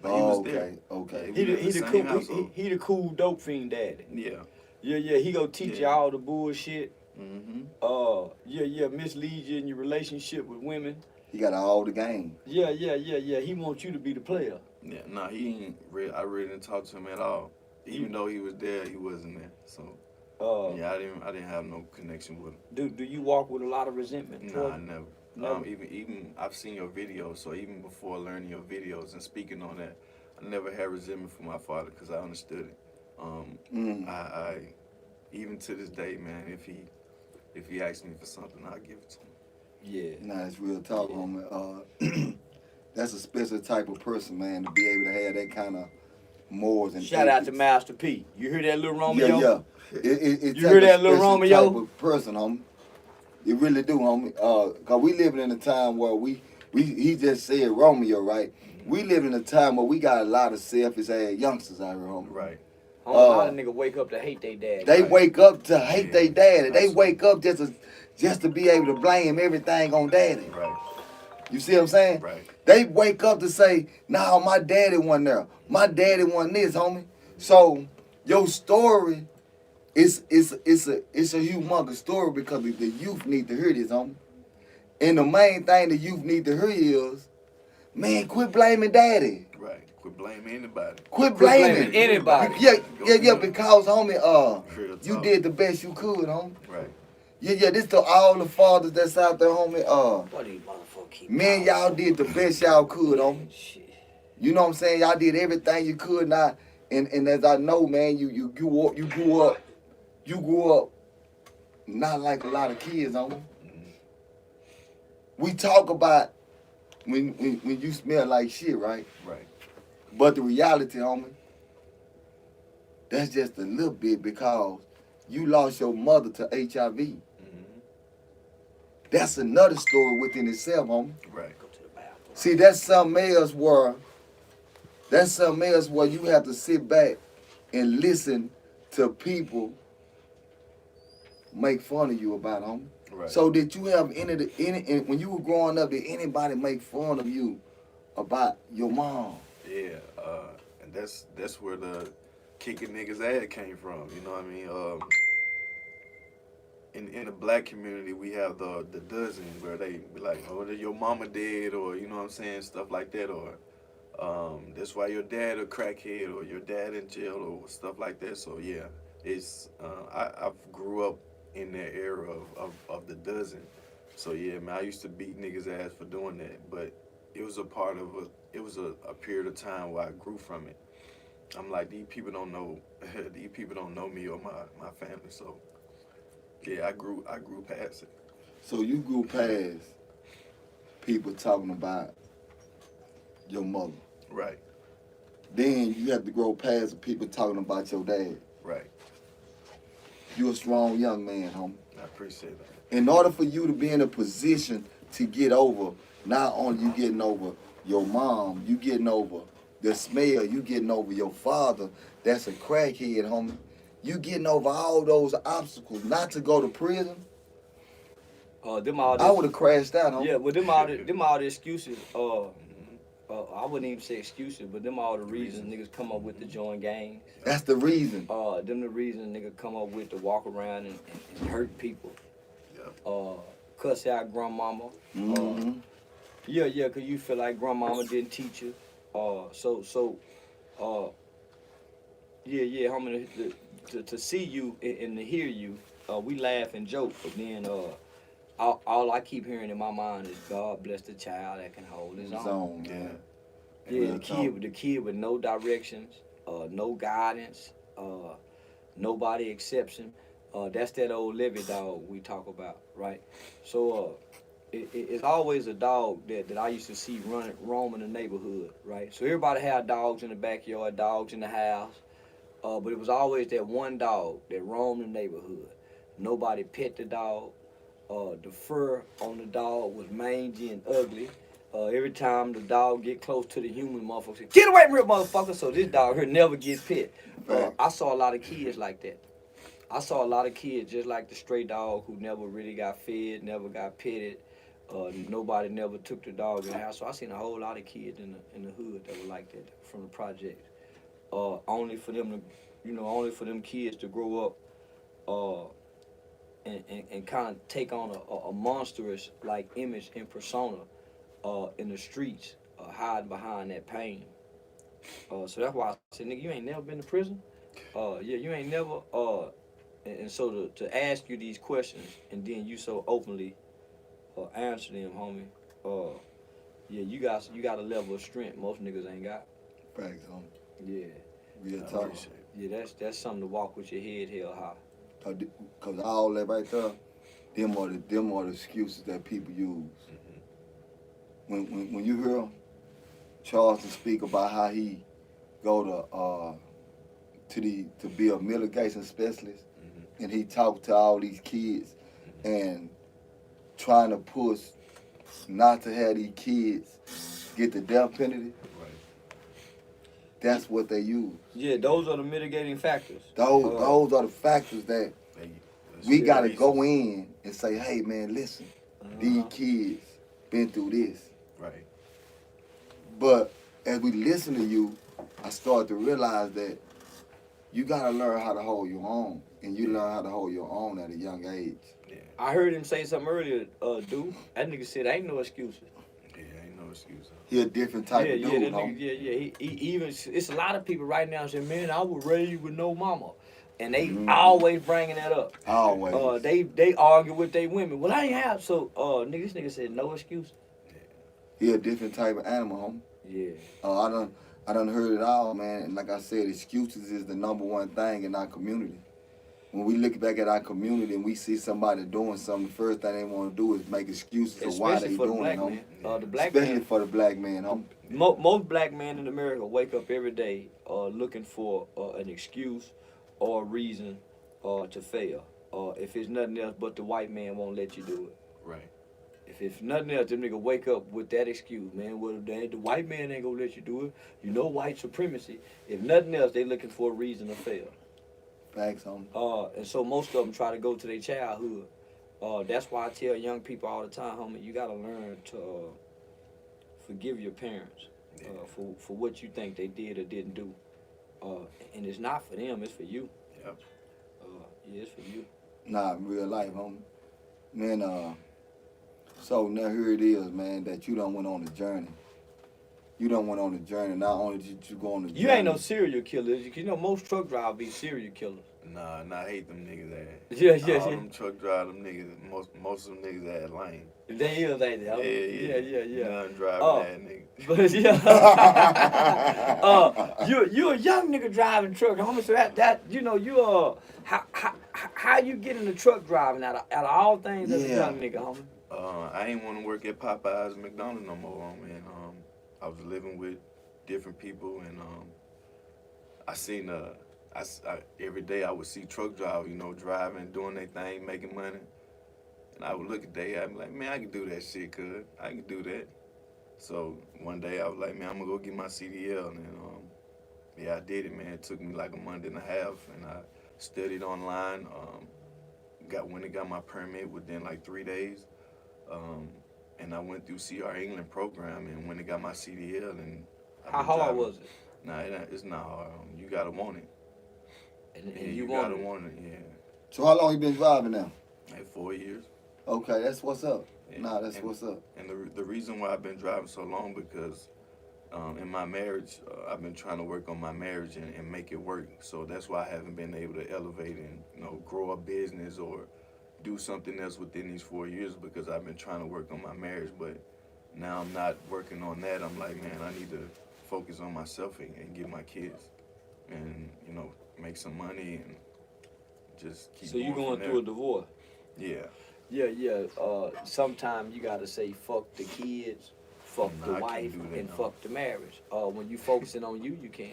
But he was there. Okay. He was in the same household. He the cool dope fiend daddy. Yeah. Yeah. He go teach you all the bullshit. Mm-hmm. Mislead you in your relationship with women. He got all the game. Yeah. He wants you to be the player. Yeah. No, he ain't. I really didn't talk to him at all. Even though he was there, he wasn't there. So yeah, I didn't have no connection with him. Do you walk with a lot of resentment? No, I never. Never? Even I've seen your videos, so even before learning your videos and speaking on that, I never had resentment for my father because I understood it. I even to this day, man, if he asks me for something, I'll give it to him. Yeah. Nah, it's real talk, homie. That's a special type of person, man, to be able to have that kind of morals and Shout out to ethics. Master P. You hear that little Romeo? Yeah. It You hear that, little special Romeo? type of person, homie. You really do, homie. Cause we living in a time where he just said Romeo, right? We live in a time where we got a lot of selfish ass youngsters out here, homie. Right. A lot of niggas wake up to hate their dad. They Right. wake up to hate their daddy. They Absolutely. wake up just to be able to blame everything on daddy. Right. You see what I'm saying? Right. They wake up to say, "Nah, my daddy wasn't there. My daddy wasn't this, homie." So your story is a humongous story because the youth need to hear this, homie. And the main thing the youth need to hear is, man, quit blaming daddy. Right. Quit blaming anybody. Quit blaming blaming anybody. Yeah, because homie, Real you talk. did the best you could, homie. Right. Yeah, this to all the fathers that's out there, homie. What these motherfuckers keep Man, y'all did the best y'all could, homie. Shit. You know what I'm saying? Y'all did everything you could, not and as I know, man, you grew up not like a lot of kids, homie. We talk about when you smell like shit, right? Right. But the reality, homie, that's just a little bit because you lost your mother to HIV. That's another story within itself, homie. Right. Go to the bathroom. See, that's something else where you have to sit back and listen to people make fun of you about, homie. Right. So did you have any when you were growing up, did anybody make fun of you about your mom? Yeah. And that's where the kicking niggas ass came from. You know what I mean? In the black community, we have the dozen where they be like, oh, your mama dead, or you know what I'm saying, stuff like that, or that's why your dad a crackhead, or your dad in jail, or stuff like that. So yeah, it's I grew up in that era of the dozen. So yeah, man, I used to beat niggas ass for doing that, but it was a part of a period of time where I grew from it. I'm like, these people don't know me or my family, so. Yeah, I grew past it. So you grew past people talking about your mother. Right, Then you have to grow past the people talking about your dad. right. You're a strong young man, homie. I appreciate that. In order for you to be in a position to get over, not only you getting over your mom, you getting over the smell, you getting over your father, that's a crackhead, homie. You getting over all those obstacles, not to go to prison. Them all I would have crashed out, homie. Yeah, well, them all the excuses. I wouldn't even say excuses, but them all the reasons niggas come up with to join gangs. That's the reason. Them the reasons niggas come up with to walk around and hurt people. Cuss out grandmama. Mm-hmm. Yeah, cause you feel like grandmama didn't teach you. Homie, to see you and to hear you, we laugh and joke, but then all I keep hearing in my mind is God bless the child that can hold his own. Zone, man. Yeah, the kid with no directions, no guidance, nobody accepts him. That's that old levy dog we talk about, right? So it's always a dog that I used to see roaming the neighborhood, right? So everybody had dogs in the backyard, dogs in the house, but it was always that one dog that roamed the neighborhood. Nobody pet the dog. The fur on the dog was mangy and ugly. Every time the dog get close to the human, motherfucker say, "Get away from here, motherfucker!" So this dog here never gets pet. I saw a lot of kids like that. I saw a lot of kids just like the stray dog who never really got fed, never got petted. Nobody never took the dog in the house. So I seen a whole lot of kids in the hood that were like that from the project. Only for them to, only for them kids to grow up and kind of take on a monstrous like image and persona in the streets, hiding behind that pain. So that's why I said, nigga, you ain't never been to prison. You ain't never. And so to ask you these questions and then you so openly answer them, homie. You got a level of strength most niggas ain't got. Facts, homie. Yeah. Real talk. Yeah, that's something to walk with your head held high. Cause all that right there, them are the excuses that people use. When you hear Charleston speak about how he go to be a mitigation specialist, and he talked to all these kids and trying to push not to have these kids get the death penalty. That's what they use. Yeah, those are the mitigating factors. Those are the factors that we gotta go in and say, hey man, listen, these kids been through this. Right. But as we listen to you, I start to realize that you gotta learn how to hold your own. And you learn how to hold your own at a young age. Yeah. I heard him say something earlier, dude. That nigga said ain't no excuses. Yeah, ain't no excuse. He a different type of dude, that nigga, He even, it's a lot of people right now saying, man, I was raised with no mama. And they always bringing that up. Always. They argue with their women. Well, I ain't have, so, this nigga said no excuse. He a different type of animal, homie. Yeah. I done heard it all, man. And like I said, excuses is the number one thing in our community. When we look back at our community and we see somebody doing something, the first thing they want to do is make excuses of why they doing it, homie. Especially for the black man, homie. Most black men in America wake up every day looking for an excuse or a reason to fail. If it's nothing else but the white man won't let you do it. Right. If it's nothing else, them niggas wake up with that excuse, man. Well, the white man ain't gonna let you do it. You know white supremacy. If nothing else, they looking for a reason to fail. Facts, homie. And so most of them try to go to their childhood. That's why I tell young people all the time, homie, you gotta learn to forgive your parents for what you think they did or didn't do. And it's not for them, it's for you. Yep. Yeah, it's for you. Nah, in real life, homie. Man, so now here it is, man, that you done went on a journey. You done went on a journey. Not only did you go on the journey. You ain't no serial killer. You know, most truck drivers be serial killers. Nah, I hate them niggas that. Yeah. All them truck drive, them niggas, most of them niggas that lame. They is, ain't they? Yeah. Non-driving that nigga. But you a young nigga driving truck, homie. So that you how you get into truck driving out of all things as a young nigga, homie? I ain't want to work at Popeyes and McDonald's no more, man. I was living with different people, and I seen every day I would see truck drivers, driving, doing their thing, making money, and I would look at they, I'd be like, man, I can do that shit, cuz I can do that. So one day I was like, man, I'm gonna go get my CDL, and I did it, man. It took me like a month and a half, and I studied online. Got my permit within like 3 days. and I went through CR England program and went and got my CDL and I've How been hard driving. was it? Nah, it's not hard. You gotta want it. And Yeah, you gotta wanted it. want it. Yeah, So how long you been driving now? like 4 years. Okay, that's what's up. Yeah. Nah, that's and, what's up. And the reason why I've been driving so long because in my marriage, I've been trying to work on my marriage and make it work. So that's why I haven't been able to elevate and grow a business or do something else within these 4 years because I've been trying to work on my marriage. But now I'm not working on that. I'm like, man, I need to focus on myself and get my kids and make some money and just keep. So you going from through a divorce? there. Yeah. Sometimes you gotta say fuck the kids, fuck Nah, the I can't wife, do that, and no. fuck the marriage. When you focusing on you, you can.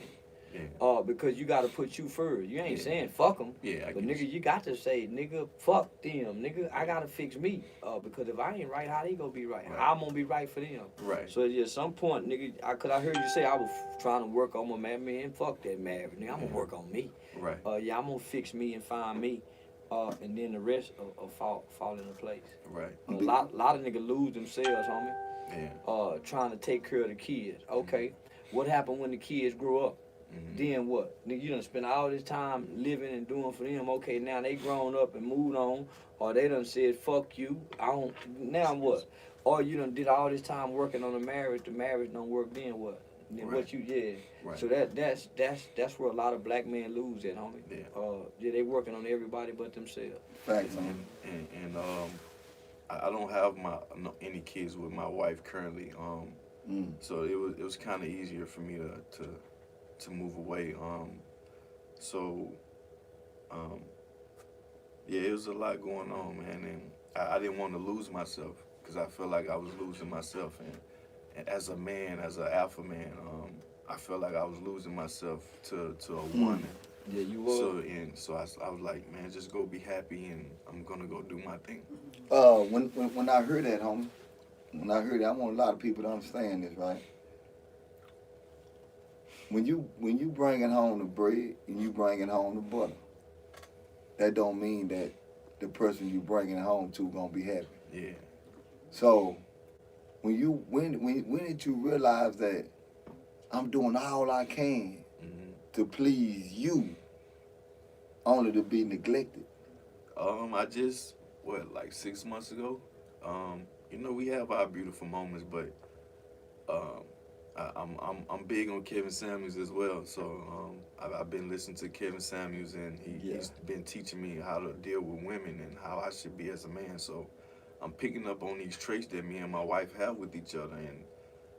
Yeah. Because you gotta put you first. You ain't Yeah. saying fuck them. Yeah, I But get nigga, you got to say, nigga, fuck them. Nigga, I gotta fix me. Because if I ain't right, how they gonna be right? Right. How I'm gonna be right for them? Right. So at some point, nigga, I heard you say I was trying to work on my man, fuck that marriage. Nigga, I'm gonna Yeah. work on me. Right. Yeah, I'm gonna fix me and find me. And then the rest will fall into place. Right. A lot of niggas lose themselves, homie. Yeah. Trying to take care of the kids. Okay, what happened when the kids grow up? Mhm. Then what? Nigga, you done spend all this time living and doing for them. Okay, now they grown up and moved on, or they done said fuck you. I don't. Now what? Or you done did all this time working on the marriage don't work. Then what? Then Right. what you did? Right. So that's where a lot of black men lose at, homie. Yeah. They working on everybody but themselves. Facts, man. And I don't have any kids with my wife currently. So it was kind of easier for me to move away. Yeah, it was a lot going on, man, and I didn't want to lose myself because I felt like I was losing myself, and as a man, as an alpha man, I felt like I was losing myself to a woman. Yeah, you was. So I was like, man, just go be happy, and I'm gonna go do my thing. When I heard that, homie, I want a lot of people to understand this, right? When you bringing home the bread and you bringing home the butter, that don't mean that the person you bringing it home to gonna be happy. Yeah. So when did you realize that I'm doing all I can to please you, only to be neglected? I just like 6 months ago. We have our beautiful moments, but I'm big on Kevin Samuels as well. So I've been listening to Kevin Samuels, and he's been teaching me how to deal with women and how I should be as a man. So I'm picking up on these traits that me and my wife have with each other, and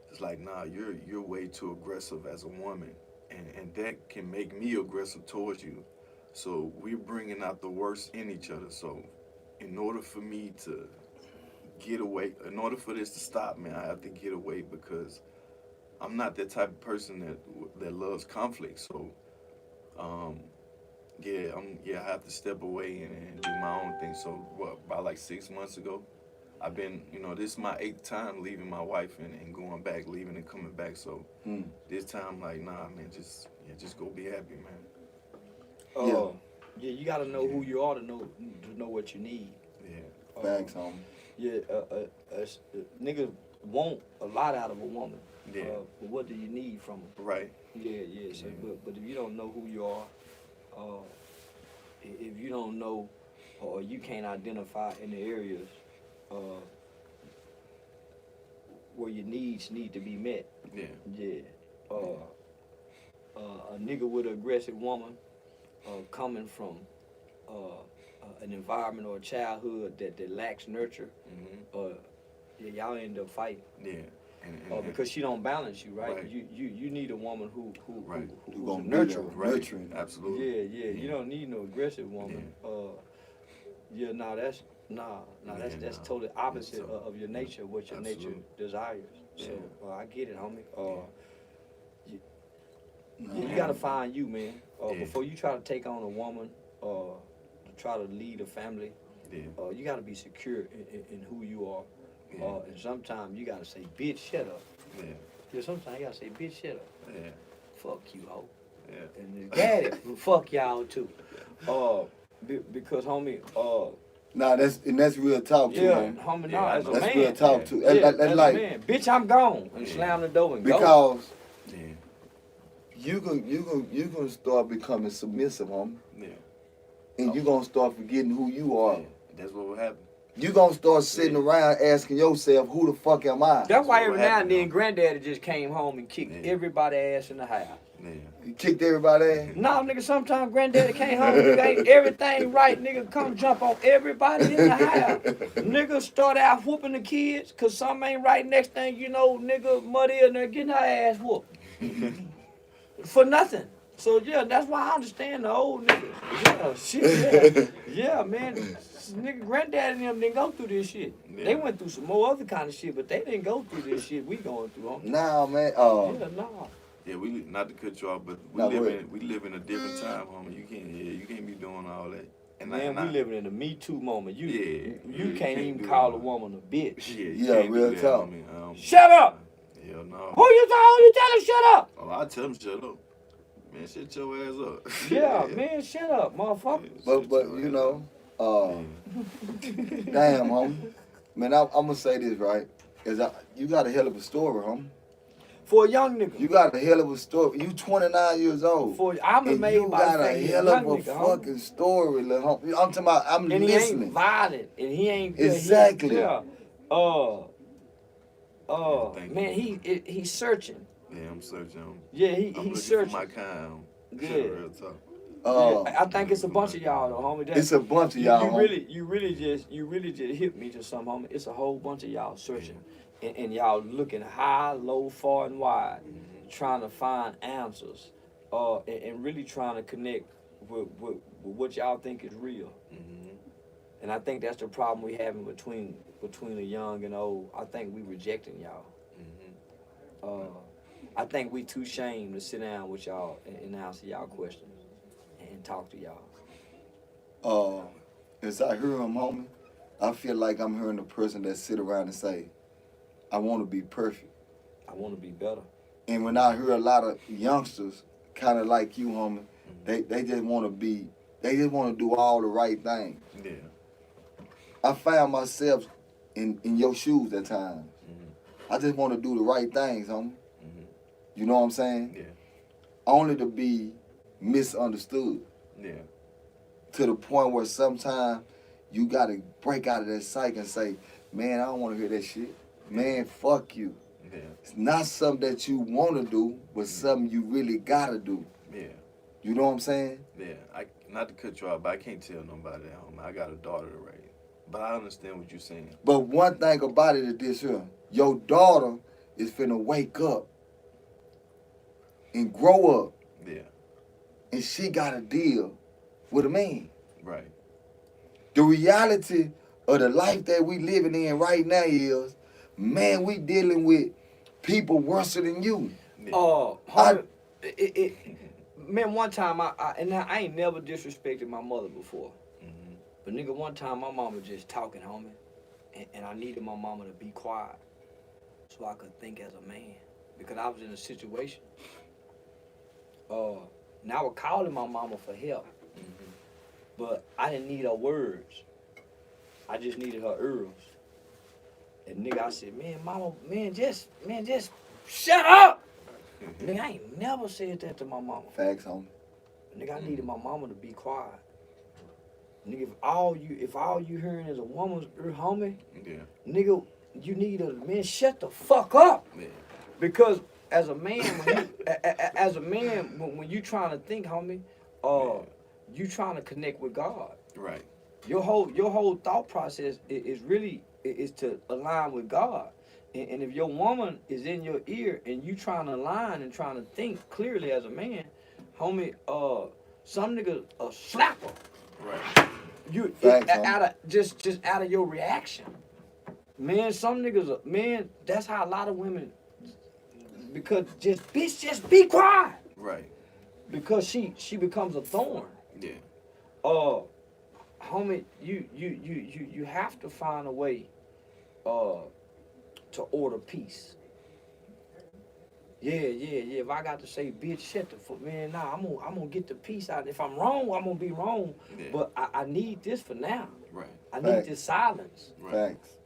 it's like, nah, you're way too aggressive as a woman, and that can make me aggressive towards you. So we're bringing out the worst in each other. So in order for me to get away, in order for this to stop, man, I have to get away because I'm not that type of person that loves conflict. So, I have to step away and do my own thing. So, about like 6 months ago, I've been, this is my 8th time leaving my wife and going back, leaving and coming back. So, this time, like, nah, man, just go be happy, man. Yeah, you gotta know who you are to know what you need. Yeah. Facts, homie. Yeah, niggas want a lot out of a woman. Yeah. But what do you need from her? Right. Yeah. So, but if you don't know who you are, if you don't know or you can't identify in the areas where your needs need to be met, a nigga with an aggressive woman coming from an environment or a childhood that lacks nurture, y'all end up fighting. Yeah. Because she don't balance you, right? Right. You need a woman who's gonna a be nurturer. there. Right. Nurturing. Absolutely. Yeah. You don't need no aggressive woman. That's totally opposite of your nature, what your nature desires. So I get it, homie. You gotta find you, man. Before you try to take on a woman, to try to lead a family, you gotta be secure in who you are. And sometimes you gotta say, bitch, shut up. Yeah, sometimes you gotta say, bitch, shut up. Yeah. Fuck you, ho. Yeah. And daddy, fuck y'all too. Because homie, Nah, that's real talk too, Yeah, homie. homie, Yeah, no, I as a know. That's man. real talk Yeah. too. Yeah, That's as a like man. Bitch, I'm gone. And Yeah. slam the door and go. because Yeah. you gonna start becoming submissive, homie, Yeah. and you gonna start forgetting who you are. Yeah. That's what will happen. You gonna start sitting around asking yourself, who the fuck am I? That's why what every now and happened, then though. Granddaddy just came home and kicked Yeah. everybody ass in the house. Yeah. You kicked everybody ass? No, nigga, sometimes Granddaddy came home, nigga, ain't everything right, nigga, come jump on everybody in the house. Nigga start out whooping the kids, cause something ain't right. Next thing you know, nigga, muddy and they're getting her ass whooped. For nothing. So yeah, that's why I understand the old niggas. Yeah, shit, yeah. Yeah, man. Nigga, Granddaddy and them didn't go through this shit. They Yeah. went through some more other kind of shit, but they didn't go through this shit we going through. Homie. Nah, man. Yeah, nah. Yeah, we not to cut you off, but No, go we live in a different time, homie. You can't be doing all that. And Man, we living in a Me Too moment. You you can't can't even do call all a that. woman a bitch. Yeah, Yeah, can't real do that, talk. homie. Shut up! Hell no. Who you tell him shut up? Oh, I tell him shut up. Man, shut your ass up. Yeah, man, shut up, motherfucker. But you know, damn, homie. Man, I'm gonna say this right. You got a hell of a story, homie. For a young nigga. You got a hell of a story. You 29 years old. I'm And made you by got the a fact he's hell young of a nigga, homie. fucking story, little homie. I'm talking about, I'm And he listening. ain't violent, and he ain't Exactly. Yeah. Thank Man, you. he's searching. Yeah, I'm searching. Yeah, I'm he's looking searching. for my kind. Yeah. Real talk. Yeah, I think it's a bunch of y'all though, homie. It's a bunch of y'all, homie. You really just hit me to something, homie. It's a whole bunch of y'all searching, and y'all looking high, low, far, and wide, trying to find answers, and really trying to connect with what y'all think is real. And I think that's the problem we having between the young and old. I think we rejecting y'all. I think we too ashamed to sit down with y'all and answer y'all questions and talk to y'all. As I hear him, homie, I feel like I'm hearing the person that sit around and say, I want to be perfect. I want to be better. And when I hear a lot of youngsters, kind of like you, homie, they just want to do all the right things. Yeah. I found myself in your shoes at times. I just want to do the right things, homie. You know what I'm saying? Yeah. Only to be misunderstood. Yeah. To the point where sometimes you got to break out of that cycle and say, man, I don't want to hear that shit. Man, fuck you. Yeah. It's not something that you want to do, but something you really got to do. Yeah. You know what I'm saying? Yeah. Not to cut you off, but I can't tell nobody that, homie. I got a daughter to raise. But I understand what you're saying. But one thing about it is this here. Your daughter is finna wake up and grow up, Yeah. and she got to deal with a man. Right. The reality of the life that we living in right now is, man, we dealing with people worse than you. Yeah. Man, one time I ain't never disrespected my mother before. But nigga, one time my mama just talking, homie, and I needed my mama to be quiet so I could think as a man, because I was in a situation. Now I was calling my mama for help, but I didn't need her words. I just needed her ears. And nigga, I said, man, mama, just shut up. Nigga, I ain't never said that to my mama. Facts, homie. Nigga, I needed my mama to be quiet. Nigga, if all you hearing is a woman's ear, homie, Yeah. nigga, you need man, shut the fuck up. Yeah. Because as a man, when you trying to think, homie, you trying to connect with God. Right. Your whole thought process is really to align with God. And if your woman is in your ear and you trying to align and trying to think clearly as a man, homie, some niggas slap her. Right. Facts, Out of just out of your reaction. Man, some niggas, man, that's how a lot of women, because just be quiet. Right. Because she becomes a thorn. Yeah. Homie, you have to find a way to order peace. Yeah. If I got to say, bitch, shut the fuck, man, nah, I'm gonna get the peace out. If I'm wrong, I'm gonna be wrong. Yeah. But I need this for now. Right. I need Facts. this silence. Right. Facts.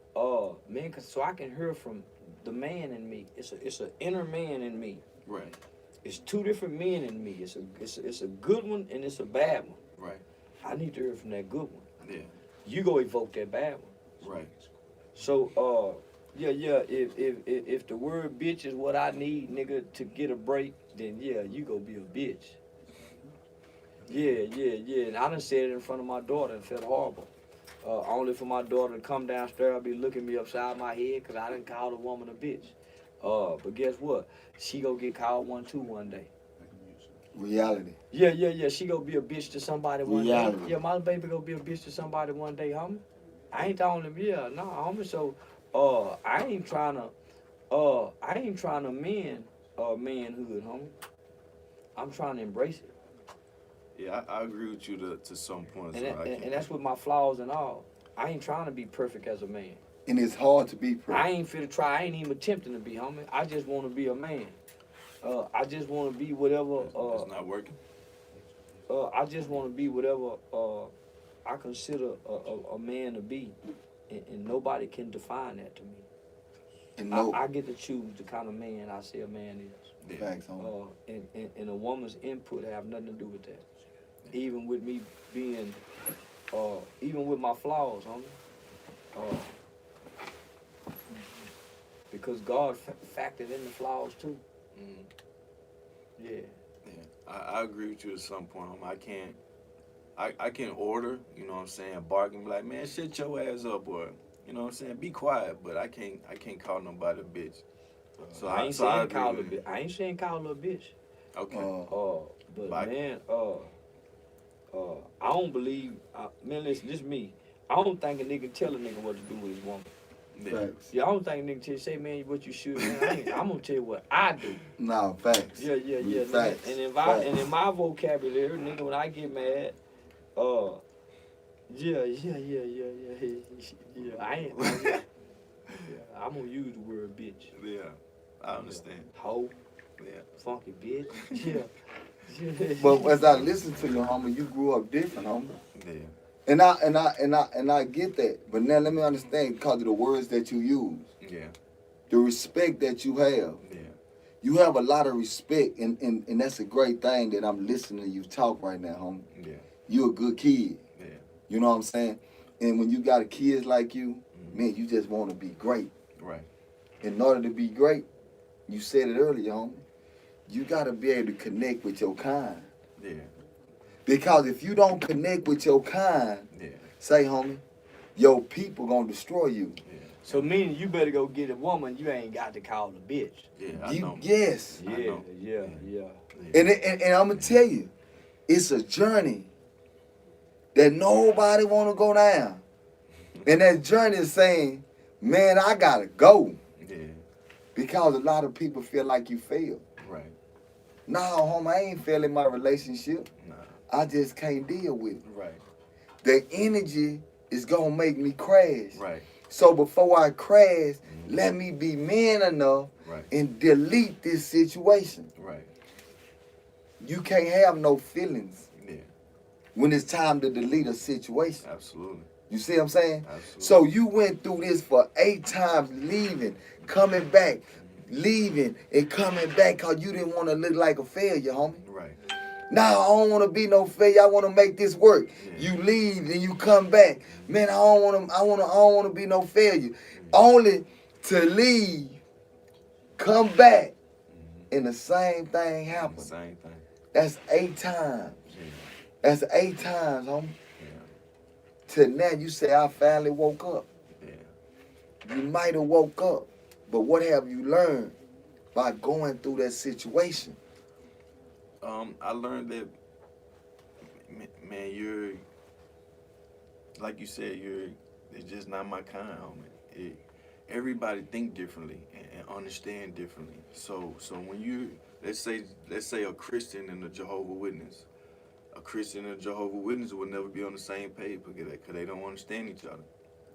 Man, so I can hear from the man in me. It's an inner man in me. Right. It's two different men in me. It's a good one and it's a bad one. Right. I need to hear from that good one. Yeah. You go evoke that bad one. Right. So yeah. If the word bitch is what I need, nigga, to get a break, then yeah, you go be a bitch. Yeah. And I done said it in front of my daughter and felt horrible. Only for my daughter to come downstairs and be looking me upside my head because I didn't call the woman a bitch. But guess what? She gonna get called one too one day. Reality. Yeah. She gonna be a bitch to somebody one Reality. day. Yeah, my baby gonna be a bitch to somebody one day, homie. I ain't the only, homie. So, I ain't trying to mend manhood, homie. I'm trying to embrace it. Yeah, I agree with you to some point. And that's with my flaws and all. I ain't trying to be perfect as a man. And it's hard to be perfect. I ain't finna try. I ain't even attempting to be, homie. I just want to be a man. I just want to be whatever. It's not working. I just want to be whatever I consider a man to be, and nobody can define that to me. And no, I get to choose the kind of man I say a man is. Yeah. facts, homie. And a woman's input have nothing to do with that. Even with me being, even with my flaws, homie. Because God factored in the flaws too. Yeah. Yeah. I agree with you to some point. I can order, you know what I'm saying, bark and be like, man, shut your ass up, or you know what I'm saying, be quiet, but I can't call nobody a bitch. So I ain't so saying agree call her a with you. bitch. I ain't saying call her a bitch. Okay. But Bye. man, I don't believe. Man, listen, this me. I don't think a nigga tell a nigga what to do with his woman. Yeah. Facts. Yeah, I don't think a nigga tell say, man, what you should. Man, I'm gonna tell you what I do. No, facts. Yeah. Facts. And if Facts. and in my vocabulary, nigga, when I get mad, yeah. I ain't. I'm gonna use the word bitch. Yeah. I understand. Hoe, Yeah. funky bitch. Yeah. But as I listen to you, homie, you grew up different, homie. Yeah. And I get that. But now let me understand because of the words that you use, Yeah. the respect that you have. Yeah. You have a lot of respect, and that's a great thing that I'm listening to you talk right now, homie. Yeah. You a good kid. Yeah. You know what I'm saying? And when you got a kids like you, man, you just want to be great. Right. In order to be great, you said it earlier, homie, you got to be able to connect with your kind. Yeah. Because if you don't connect with your kind, Yeah. say, homie, your people gonna destroy you. Yeah. So meaning you better go get a woman you ain't got to call a bitch. Yeah. I You, know. yes. I know. Yeah. And I'm gonna tell you, it's a journey that nobody wanna go down. And that journey is saying, man, I gotta go. Yeah. Because a lot of people feel like you failed. Right. No, homie, I ain't failing my relationship. Nah. I just can't deal with it. Right. The energy is gonna make me crash. Right. So before I crash, let me be man enough Right. and delete this situation. Right. You can't have no feelings Yeah. when it's time to delete a situation. Absolutely. You see what I'm saying? Absolutely. So you went through this for 8 times, leaving, coming back, leaving, and coming back because you didn't want to look like a failure, homie. Right. Nah, I don't want to be no failure. I want to make this work. Yeah. You leave and you come back. Man, I don't want to be no failure. Only to leave, come back, and the same thing happens. Same thing. That's 8 times. Yeah. That's 8 times, homie. Yeah. Till now, you say, I finally woke up. Yeah. You might have woke up, but what have you learned by going through that situation? I learned that, man, you're, like you said, it's just not my kind, homie. Everybody think differently and understand differently. So when you, let's say a Christian and a Jehovah's Witness, a Christian and a Jehovah's Witness will never be on the same page because they don't understand each other.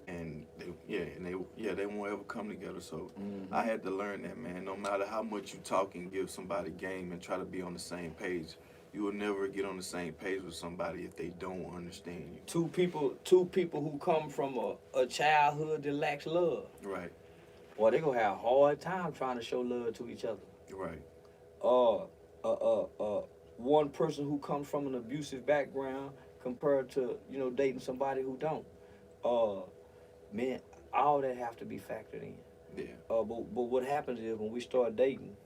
And they won't ever come together. So I had to learn that, man. No matter how much you talk and give somebody game and try to be on the same page, you will never get on the same page with somebody if they don't understand you. Two people who come from a childhood that lacks love. Right, Boy, they gonna have a hard time trying to show love to each other. right, One person who comes from an abusive background compared to, dating somebody who don't. Man, all that have to be factored in. yeah, But what happens is when we start dating,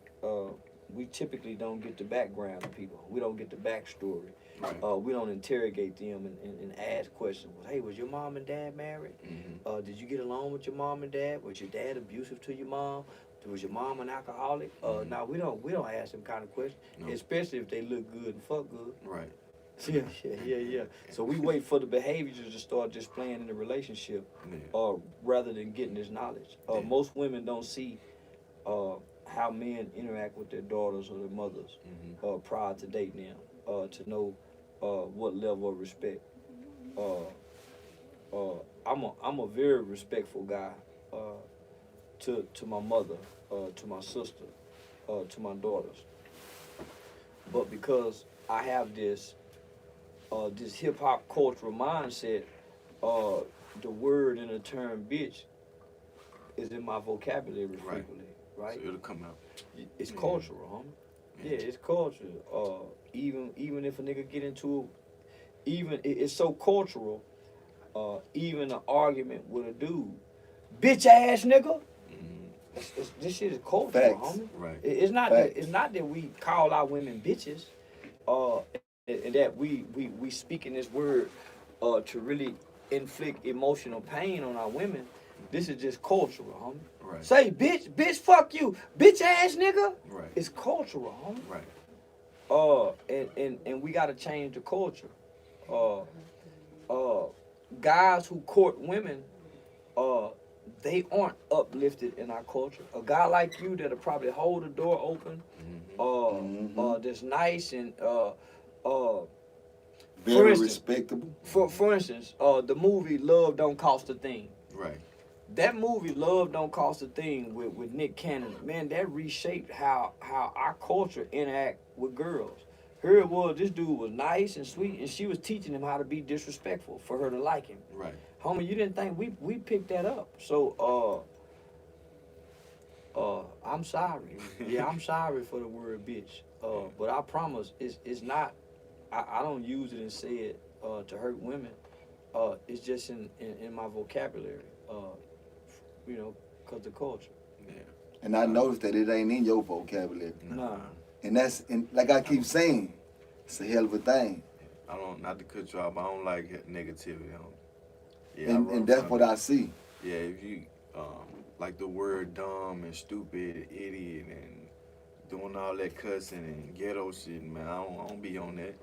we typically don't get the background of people. We don't get the backstory. right. We don't interrogate them and ask questions. Hey, was your mom and dad married? Mm-hmm. Did you get along with your mom and dad? Was your dad abusive to your mom? Was your mom an alcoholic? Now we don't ask them kind of questions, No. especially if they look good and fuck good. Right, Yeah. So we wait for the behaviors to start displaying in the relationship, yeah, rather than getting this knowledge. Yeah. Most women don't see how men interact with their daughters or their mothers mm-hmm. prior to dating them, to know what level of respect. I'm a very respectful guy to my mother, to my sister, to my daughters. But because I have this hip hop cultural mindset, the word and the term bitch is in my vocabulary Right. frequently, right? So it'll come out. It's Yeah. cultural, homie. Yeah, it's cultural. Even if a nigga get into it's so cultural. Even an argument with a dude, bitch ass nigga. Mm-hmm. This shit is cultural, Facts. homie. Right, It's not Facts. that, it's not that we call our women bitches, and that we speaking this word to really inflict emotional pain on our women. This is just cultural, homie. right, Say bitch, fuck you, bitch ass nigga. right, It's cultural, homie. right, And we gotta change the culture. Guys who court women, they aren't uplifted in our culture. A guy like you that'll probably hold the door open, that's nice and Very instance- respectable. for instance, the movie Love Don't Cost a Thing. right, That movie Love Don't Cost a Thing with Nick Cannon, man, that reshaped how our culture interact with girls. Here it was, this dude was nice and sweet, and she was teaching him how to be disrespectful for her to like him. right. Homie, you didn't think we picked that up. So I'm sorry. Yeah, I'm sorry for the word bitch. But I promise it's not, I don't use it and say it to hurt women. It's just in my vocabulary. Cause the culture. Yeah. And I noticed that it ain't in your vocabulary. Nah. And like I keep saying, it's a hell of a thing. I don't, not to cut you off, but I don't like negativity. Yeah, And that's what I see. Yeah, if you like the word dumb and stupid, idiot, and doing all that cussing and ghetto shit, man, I don't be on that.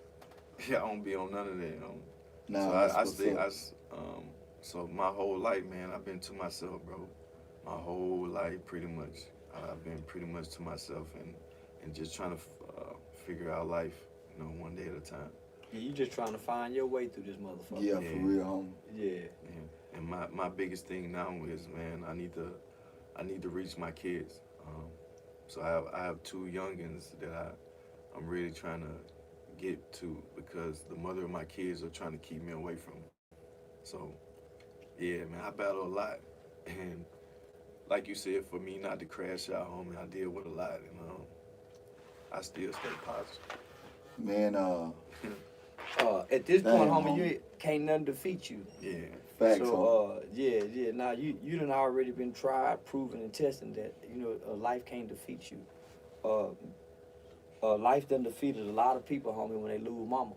Yeah, I don't be on none of that. Nah, So my whole life, man, I've been to myself, bro. My whole life, pretty much, I've been pretty much to myself and just trying to figure out life, one day at a time. Yeah, you just trying to find your way through this motherfucker. Yeah, Yeah. for real, homie. Yeah. Yeah. And my biggest thing now is, man, I need to reach my kids. So I have two youngins that I'm really trying to get to because the mother of my kids are trying to keep me away from them. So yeah, man, I battle a lot, and like you said, for me not to crash out, homie, I deal with a lot, I still stay positive. Man, At this Damn, point, homie, homie. you can't nothing defeat you. Yeah, facts, homie. So, yeah. Now you done already been tried, proven, and testing that life can't defeat you. Life done defeated a lot of people, homie, when they lose mama.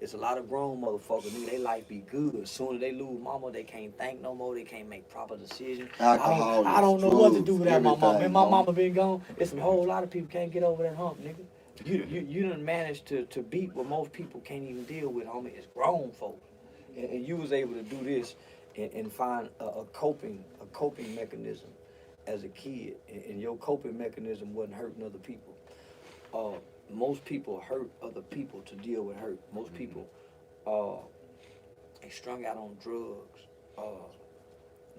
It's a lot of grown motherfuckers, nigga, they life be good. As soon as they lose mama, they can't think no more. They can't make proper decisions. Alcohol, I don't know what to do drugs, without my mama. everything, Man, my homie. mama been gone. It's a whole lot of people can't get over that hump, nigga. You done managed to beat what most people can't even deal with, homie. It's grown folk. And you was able to do this and find a coping mechanism as a kid. And your coping mechanism wasn't hurting other people. Most people hurt other people to deal with hurt. Most people, they strung out on drugs.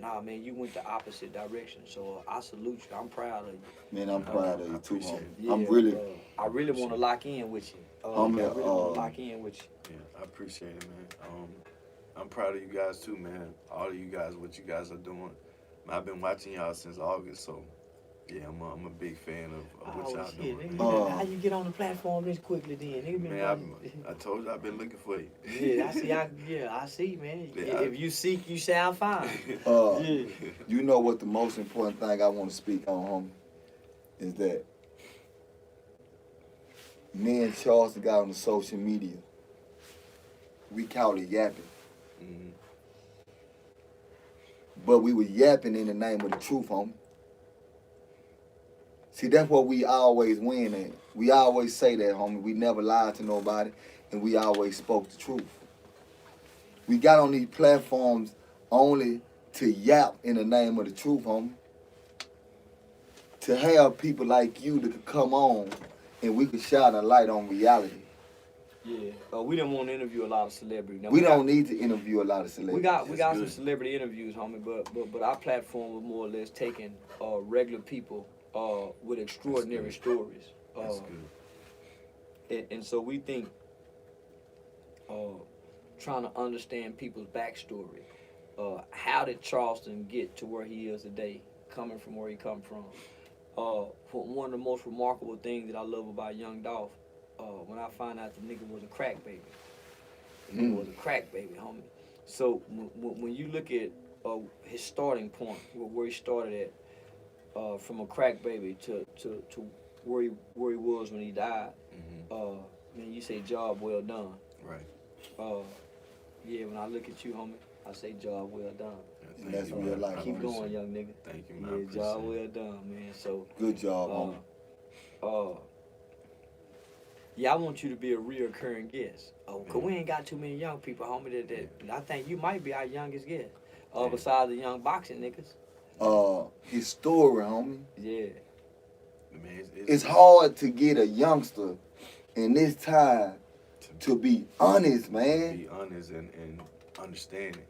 Nah, man, you went the opposite direction. So I salute you. I'm proud of you. Man, I'm proud of you too, appreciate homie. it. Yeah, I'm really, I really want to lock in with you. I really want to lock in with you. Yeah, I appreciate it, man. I'm proud of you guys too, man. All of you guys, what you guys are doing. I've been watching y'all since August, so yeah, I'm a big fan of what y'all doing. Nigga, how you get on the platform this quickly then? Nigga been Man, I told you I've been looking for you. Yeah, I see, man. Yeah, If you seek, you shall find. You know what the most important thing I want to speak on, homie, is that me and Charleston got on the social media. We called it yapping. Mhm. But we were yapping in the name of the truth, homie. See, that's what we always win at. We always say that, homie. We never lied to nobody, and we always spoke the truth. We got on these platforms only to yap in the name of the truth, homie. To have people like you that could come on and we could shine a light on reality. Yeah. We didn't want to interview a lot of celebrities. Now, We don't need to interview a lot of celebrities. We got some good. celebrity interviews, homie, but our platform was more or less taking regular people with extraordinary stories. That's good. And so we think trying to understand people's backstory. How did Charleston get to where he is today, coming from where he come from? One of the most remarkable things that I love about Young Dolph, when I found out the nigga was a crack baby. The nigga was a crack baby, homie. So when you look at his starting point, where he started at, from a crack baby to where he was when he died, man, you say job well done. Right. Yeah, when I look at you, homie, I say job well done. Yeah, And that's thank you, real man. life. I Keep appreciate going, it. young nigga. Thank you, man. I Yeah, appreciate job it. well done, man. So, Good job, homie. yeah, I want you to be a reoccurring guest. Cause we ain't got too many young people, homie. That I think you might be our youngest guest. Besides the young boxing niggas. His story, homie. Yeah. Man, It's hard to get a youngster in this time to be honest, man. be honest and understanding.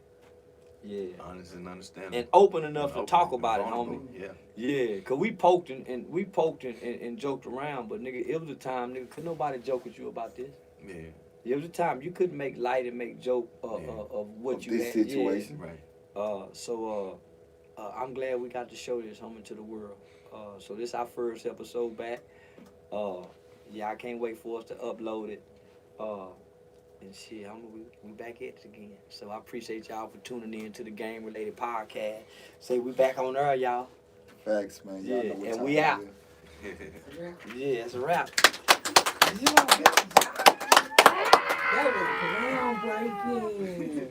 Yeah. Honest and understanding. And open enough to open talk and about it, vulnerable. homie. Yeah. Yeah, cause we poked and joked around, but nigga, it was a time, nigga, could nobody joke with you about this? Yeah. It was a time you couldn't make light and make joke of what Of you this had. situation. Right. So I'm glad we got to show this, homie, to the world. So this our first episode back. Yeah, I can't wait for us to upload it. And shit, we back at it again. So I appreciate y'all for tuning in to the Game Related Podcast. Say we back on there, y'all. Facts, man. Y'all Yeah, know what and time we it out. is. Yeah, it's a wrap. That was groundbreaking.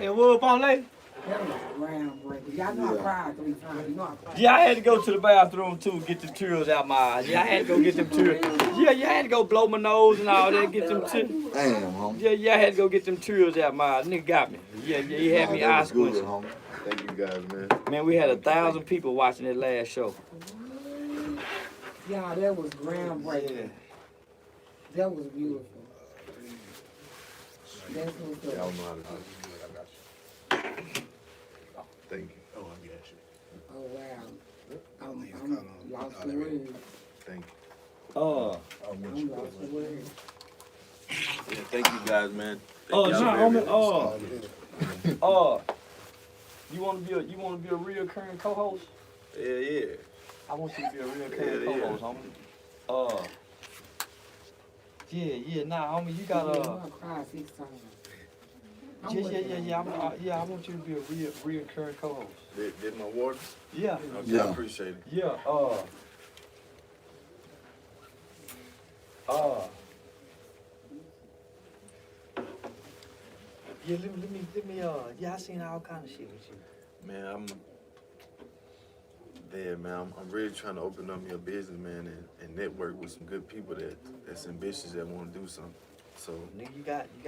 And what up on late? That was groundbreaking. Y'all know I cried 3 times. You know I cried. Yeah, I had to go to the bathroom too, get them tears out my eyes. Yeah, I had to go get them tears. Yeah, I had to go blow my nose and all that, get them tears. Damn, homie. Yeah, I had to go get them tears out my eyes. Nigga got me. Yeah, he had me Nah, that eyes was good, squinting. homie. Thank you guys, man. Man, we had 1,000 people watching that last show. Y'all, that was groundbreaking. That was beautiful. That's what's Y'all up. know how to do it. Thank you. Oh, I got you. Oh, wow. I'm lost for words. Thank you. I'm lost for words. Yeah, thank you guys, man. Oh, Thank no, y'all homie, very much. you wanna be a reoccurring co-host? Yeah. I want you to be a reoccurring Yeah. co-host, homie. Nah, homie, you got I cried 6 times. I want you to be a reoccurring co-host. Did my water? Yeah. Okay, Yeah. I appreciate it. Yeah, let me, I seen all kind of shit with you. Man, I'm really trying to open up your business, man, and network with some good people that's ambitious that want to do something. So Nigga, you got you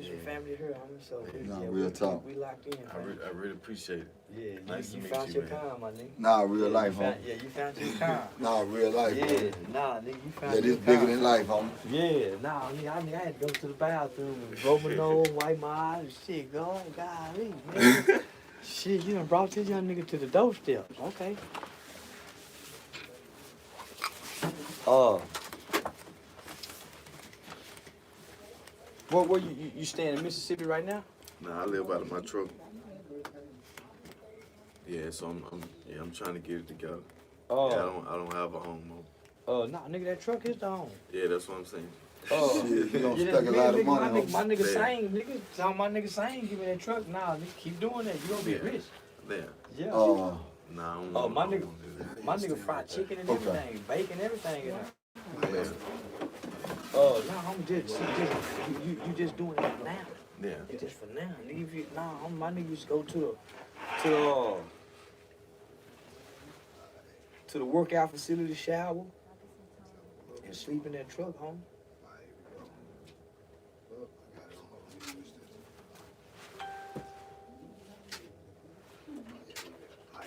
some Yeah. family here, homie, so Nah, yeah, real talk. We locked in, man. I really appreciate it. Yeah, Nice to you meet found you, your man. kind, my nigga. Nah, real Yeah, life, you found, homie. yeah, you found your kind. Nah, real life, Yeah, homie. nah, nigga, you found Yeah, your this bigger kind. than life, homie. Yeah, nah, nigga, I had to go to the bathroom and blow my nose, wipe my eyes, and shit, golly, man. Shit, you done brought this young nigga to the doorstep. Okay. Where you staying in Mississippi right now? Nah, I live out of my truck. Yeah, so I'm trying to get it together. Oh, I don't have a home. nah, nigga, that truck is the home. Yeah, that's what I'm saying. Oh, Shit, you gonna yeah, stuck a lot of nigga, money my on. nigga Yeah. sang, nigga. Tell my nigga sang, give me that truck. Nah, nigga, keep doing that. You gonna be Yeah. rich. Yeah. Yeah. Nah, I Uh, don't Oh, want- my I don't nigga- wanna do that. My nigga fried chicken and Okay. everything, bacon, everything in there. Yeah. Nah, I'm just you just doing it for now. Yeah. It's just for now. Nigga, if you, my nigga used to go to the workout facility, shower, and sleep in that truck, homie.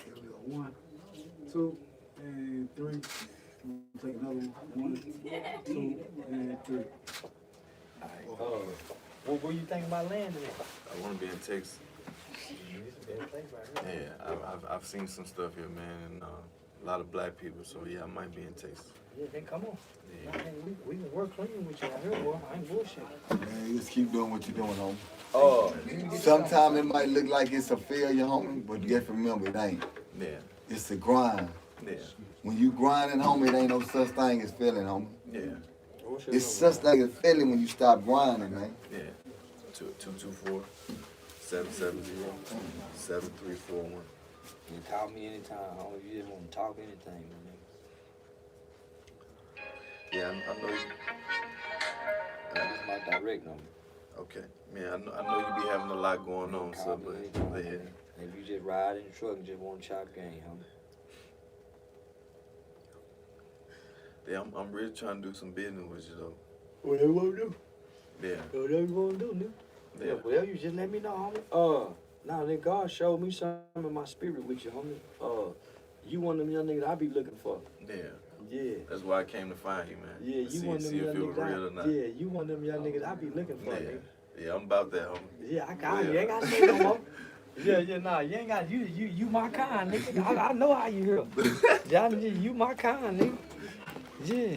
Here we go. 1, 2, and 3. Take another one. 1, 2, and 3. Where you think about landing at? I want to be in Texas. It's a better place right here. Yeah, I've seen some stuff here, man, and a lot of black people. So yeah, I might be in Texas. Yeah, then come on. Yeah. Man, we can work clean with you out here, boy. I ain't bullshit. man, you just keep doing what you're doing, homie. Oh, Sometimes it might look like it's a failure, homie, but you have to remember it ain't. Yeah. It's a grind. Yeah. When you grinding, homie, it ain't no such thing as failing, homie. Yeah. It's such thing as failing when you stop grinding, man. Yeah. 224 770 7341. You call me anytime, homie. If you just want to talk anything, my nigga. Yeah, I know you. This is my direct number. Okay. Man, I know you be having a lot going on, so Call me but anytime, yeah. homie. If you just ride in the truck and just want to chop game, homie. Yeah, I'm really trying to do some business with you though. Whatever you want to do. Yeah. Whatever you want to do, nigga. Yeah. Yeah, well, you just let me know, homie. Now then God showed me something in my spirit with you, homie. You one of them young niggas I be looking for. Yeah. Yeah. That's why I came to find you, man. Yeah, you see, one of them see young if it was niggas. real or not. Yeah, you one of them young niggas I be looking for, Yeah. nigga. Yeah, I'm about that, homie. Yeah, I got Yeah. you. Ain't got to say no more. Yeah, nah, you ain't got you my kind, nigga. I know how you hear. Yeah, you my kind, nigga. Yeah.